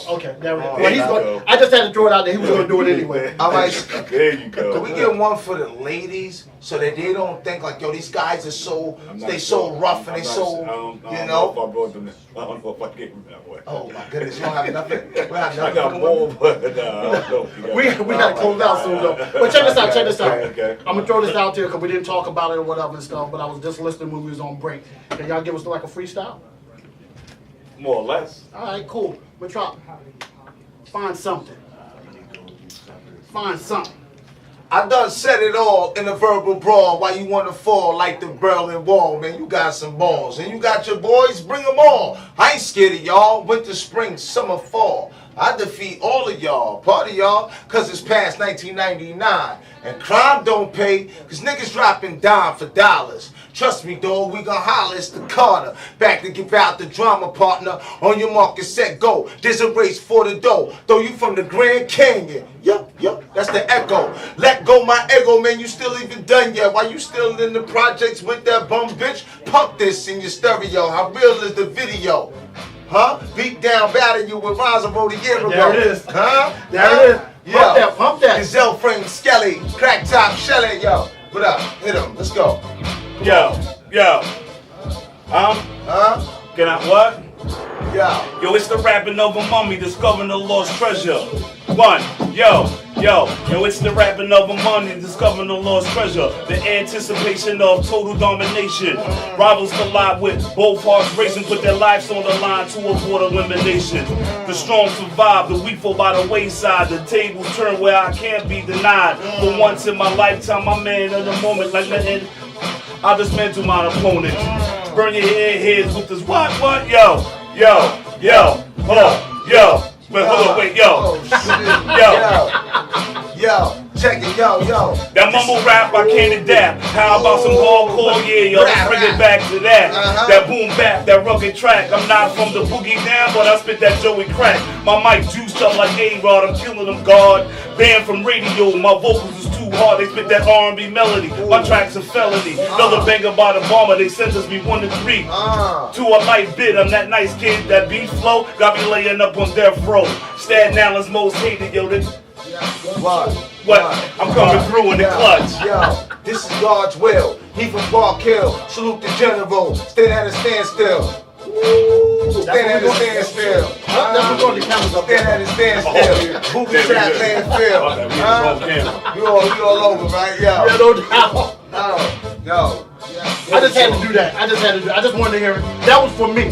Okay, there we go. Oh, Well, he's there you going. go. I just had to throw it out there. He was going to do it anyway. All right. There you go. Can we get one for the ladies so that they don't think like, yo, these guys are so I'm not they sure. so rough and I'm they not so sure. I don't you know know. if I brought them. I don't know if I gave them that way. Oh my goodness, you don't have nothing. We don't have I nothing got for the more, women? but I don't know. If you got We got to close out soon though. But check this out. Check this out. Okay. I'm gonna throw this out there because we didn't talk about it or whatever and stuff. But I was just listening when we was on break. Can y'all give us like a freestyle? More or less. All right, cool. We'll try. Find something. Find something. I done said it all in a verbal brawl. Why you wanna fall like the Berlin Wall? Man, you got some balls. And you got your boys, bring them all. I ain't scared of y'all. Winter, spring, summer, fall. I defeat all of y'all. Part of y'all, cause it's past 1999. And crime don't pay, cause niggas dropping dime for dollars. Trust me, dawg, we gon' holler, it's the Carter. Back to give out the drama partner. On your market, set, go. There's a race for the dough. Though you from the Grand Canyon. Yup, that's the echo. Let go my ego, man, you still even done yet. Why you still in the projects with that bum bitch? Pump this in your stereo. How real is the video? Huh? Beat down, batter you with rhymes I wrote a year ago. There it is. Huh? There it is. Yeah. Pump that. Pump that. Gazelle frame, Skelly, crack top, Shelly, yo. What up? Hit him. Let's go. Yo. Huh? Can I what? Yo. Yo, it's the rapping of a mummy discovering the lost treasure. One, yo, it's the rapping of a mummy discovering the lost treasure. The anticipation of total domination. Rivals collide with both hearts racing, put their lives on the line to avoid elimination. The strong survive, the weak fall by the wayside. The tables turn where I can't be denied. For once in my lifetime, I'm man of the moment like nothing. I dismantle my opponents. Burn your heads with this what, yo. But hold on, wait, Oh, shit. Yo. Check it, yo. That mumble rap I can't adapt. How about some hardcore? Yeah, yo, let's bring it back to that. That boom bap, that rugged track. I'm not from the boogie down, but I spit that Joey crack. My mic juiced up like A-Rod, I'm killing them, God. Banned from radio, my vocals is too hard. They spit that R&B melody. My tracks a felony. Another banger by the bomber, they sentenced me 1 to 3. To a light bit, I'm that nice kid. That beat flow got me laying up on death row. Staten Island's most hated, yo. What? I'm coming through in the clutch. Yo, this is God's will. He from Park Hill. Salute the general. Stand at a standstill. Stand at a standstill. Stand at a standstill. Booby trap landfill. Huh? You all over, right? Yo. Yeah, no doubt. Yo. I just had to do that. I just wanted to hear it. That was for me.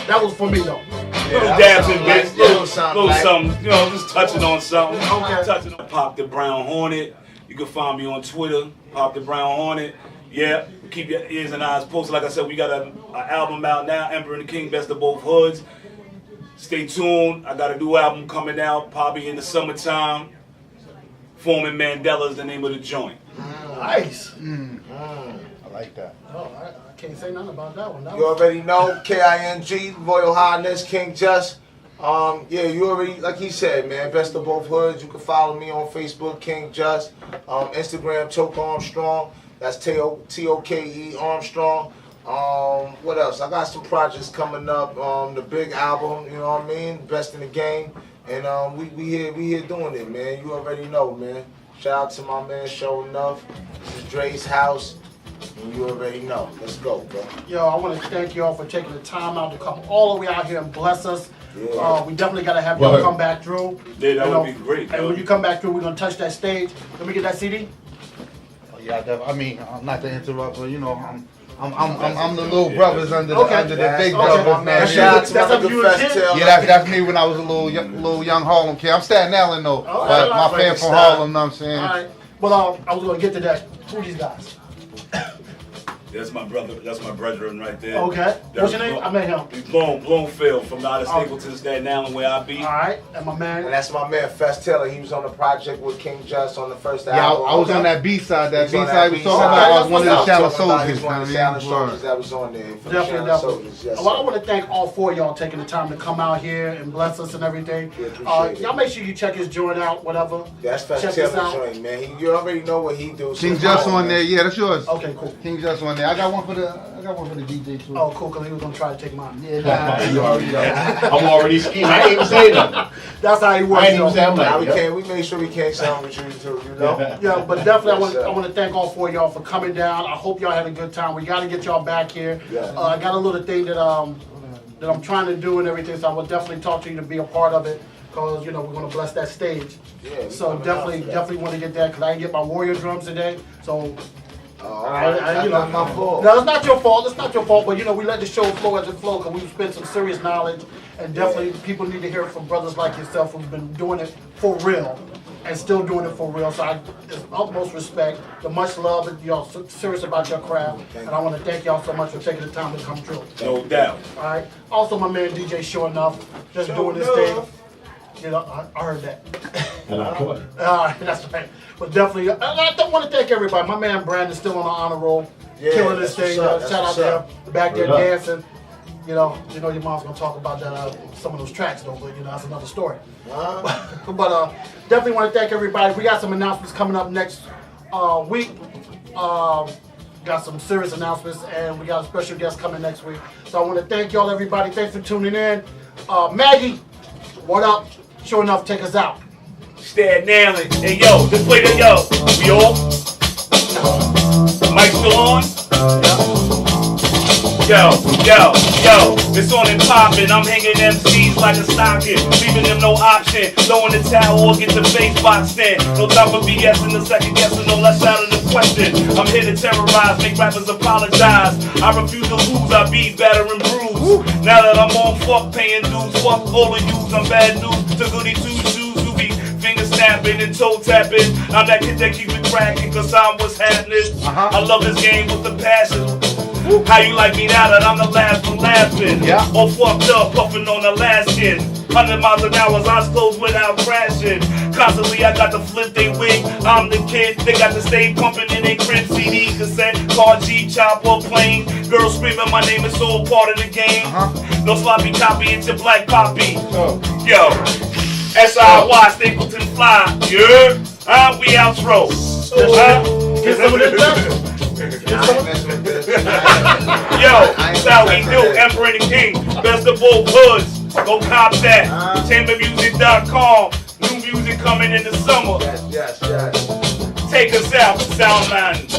That was for me though. Little dabs in bits, little something, something, you know, just touching on something. Okay. Touching on Pop the Brown Hornet. You can find me on Twitter, Pop the Brown Hornet. Yeah, keep your ears and eyes posted. Like I said, we got an album out now, Emperor and the King, Best of Both Hoods. Stay tuned. I got a new album coming out, probably in the summertime. Foreman Mandela is the name of the joint. Nice. I like that. Oh, I can't say nothing about that one. That You was, already know, King, Royal Highness, King Just. Yeah, you already, like he said, man, Best of Both Hoods. You can follow me on Facebook, King Just. Instagram, Toke Armstrong. That's Toke Armstrong. What else? I got some projects coming up. The big album, you know what I mean? Best in the game. And we here doing it, man. You already know, man. Shout out to my man, Show Enough. This is Dre's house. And you already know. Let's go, bro. yo, I want to thank y'all for taking the time out to come all the way out here and bless us. Yeah. We definitely got to have y'all Word. come back through. Yeah, that You would know, be great. And when you come back through, we're going to touch that stage. Let me get that CD. Oh, yeah, I mean, not to interrupt, but you know, I'm the little brothers under Okay. the big Okay. brothers now. Shout out to That's my up to nigga you and Fast Jim. Tail. Yeah, that's me when I was a little young Harlem kid. I'm Staten Island though, but my right. fan from Harlem, know what I'm saying? All right. Well, I was gonna get to that. Who are these guys? That's my brother. That's my brethren right there. Okay. What's your name? I met him. He's Bloomfield from out of Stapleton, Staten Island, where I be. All right. And my man. And that's my man Fast Taylor. He was on the project with King Just on the first Yeah, album. I was on that B side. That He's on B side was B-side. talking about. I was one of the That's shallow Talking about soldiers. He's one of the you know shallow what I mean? soldiers that was on there. For the Definitely. shallow soldiers. Yes, Well, I sir. want to thank all four of y'all taking the time to come out here and bless us and everything. We appreciate it. Y'all make sure you check his joint out, whatever. That's Fast Check this Taylor's out. joint, man. You already know what he do. King Just on there. Yeah, that's yours. Okay, cool. King Just on there. I got one for the DJ too. Oh, cool, because he was going to try to take mine. Yeah, You already know. I'm already scheming. I ain't even say nothing. That's how he works. I ain't even though. say I'm Now like, we can't. We made sure we can't sound with you too. You know. Yeah, but definitely Yes, sir. I want to thank all four of y'all for coming down. I hope y'all had a good time. We got to get y'all back here. Yeah. I got a little thing that I'm trying to do and everything, so I will definitely talk to you to be a part of it, because, you know, we're going to bless that stage. Yeah, we So coming out for that. definitely want to get that, because I didn't get my Warrior drums today. So All right. That's you know, not my fault. no, it's not your fault. It's not your fault. But, you know, we let the show flow as it flow, because we've spent some serious knowledge, and definitely people need to hear it from brothers like yourself who've been doing it for real and still doing it for real. So it's utmost respect, the much love that y'all serious about your craft, and I want to thank y'all so much for taking the time to come through. No doubt. All right. Also, my man DJ Sure Enough, just Sure doing his Enough. thing. You know, I heard that. And I caught it. All right, that's right. But definitely, I don't want to thank everybody. My man Brandon's still on the honor roll, Yeah, killing this that's thing. what's up, that's Shout out what's there, up. back there What up? dancing. You know your mom's gonna talk about that some of those tracks though, but you know that's another story. But definitely want to thank everybody. We got some announcements coming up next week. Got some serious announcements, and we got a special guest coming next week. So I want to thank y'all, everybody. Thanks for tuning in. Maggie, what up? Sure enough, take us out. Staten Island. Hey yo, just play the yo. We all? Mike still on? Yo, it's on and poppin'. I'm hanging MCs like a stocking, leaving them no option. Throwing the towel or get the face boxed in. No time for BS in the second guessing, no less out of the question. I'm here to terrorize, make rappers apologize. I refuse to lose, I be better and bruised. Now that I'm on fuck paying dues, fuck all of yous, I'm bad news to goody two shoes who be finger snapping and toe tapping. I'm that kid that keep it cracking, cause I'm what's happening. I love this game with the passion. How you like me now that I'm the last one laughing? Yeah. All fucked up, puffing on Alaskan. 100 miles an hour, eyes closed without crashing. Constantly, I got to flip they wig. I'm the kid, they got to stay pumping in they crib. CD, cassette, car, G, chopper, plane. Girls screaming my name, is all part of the game. No sloppy copy, it's your black poppy. Yo, SIY, Stapleton Fly. Yeah, we outro. Get some of this back. I ain't messing with this. Yo, that's how we do. Emperor and the King, best of both hoods. Go cop that. TamberMusic.com. New music coming in the summer. Yes. Take us out, Soundman.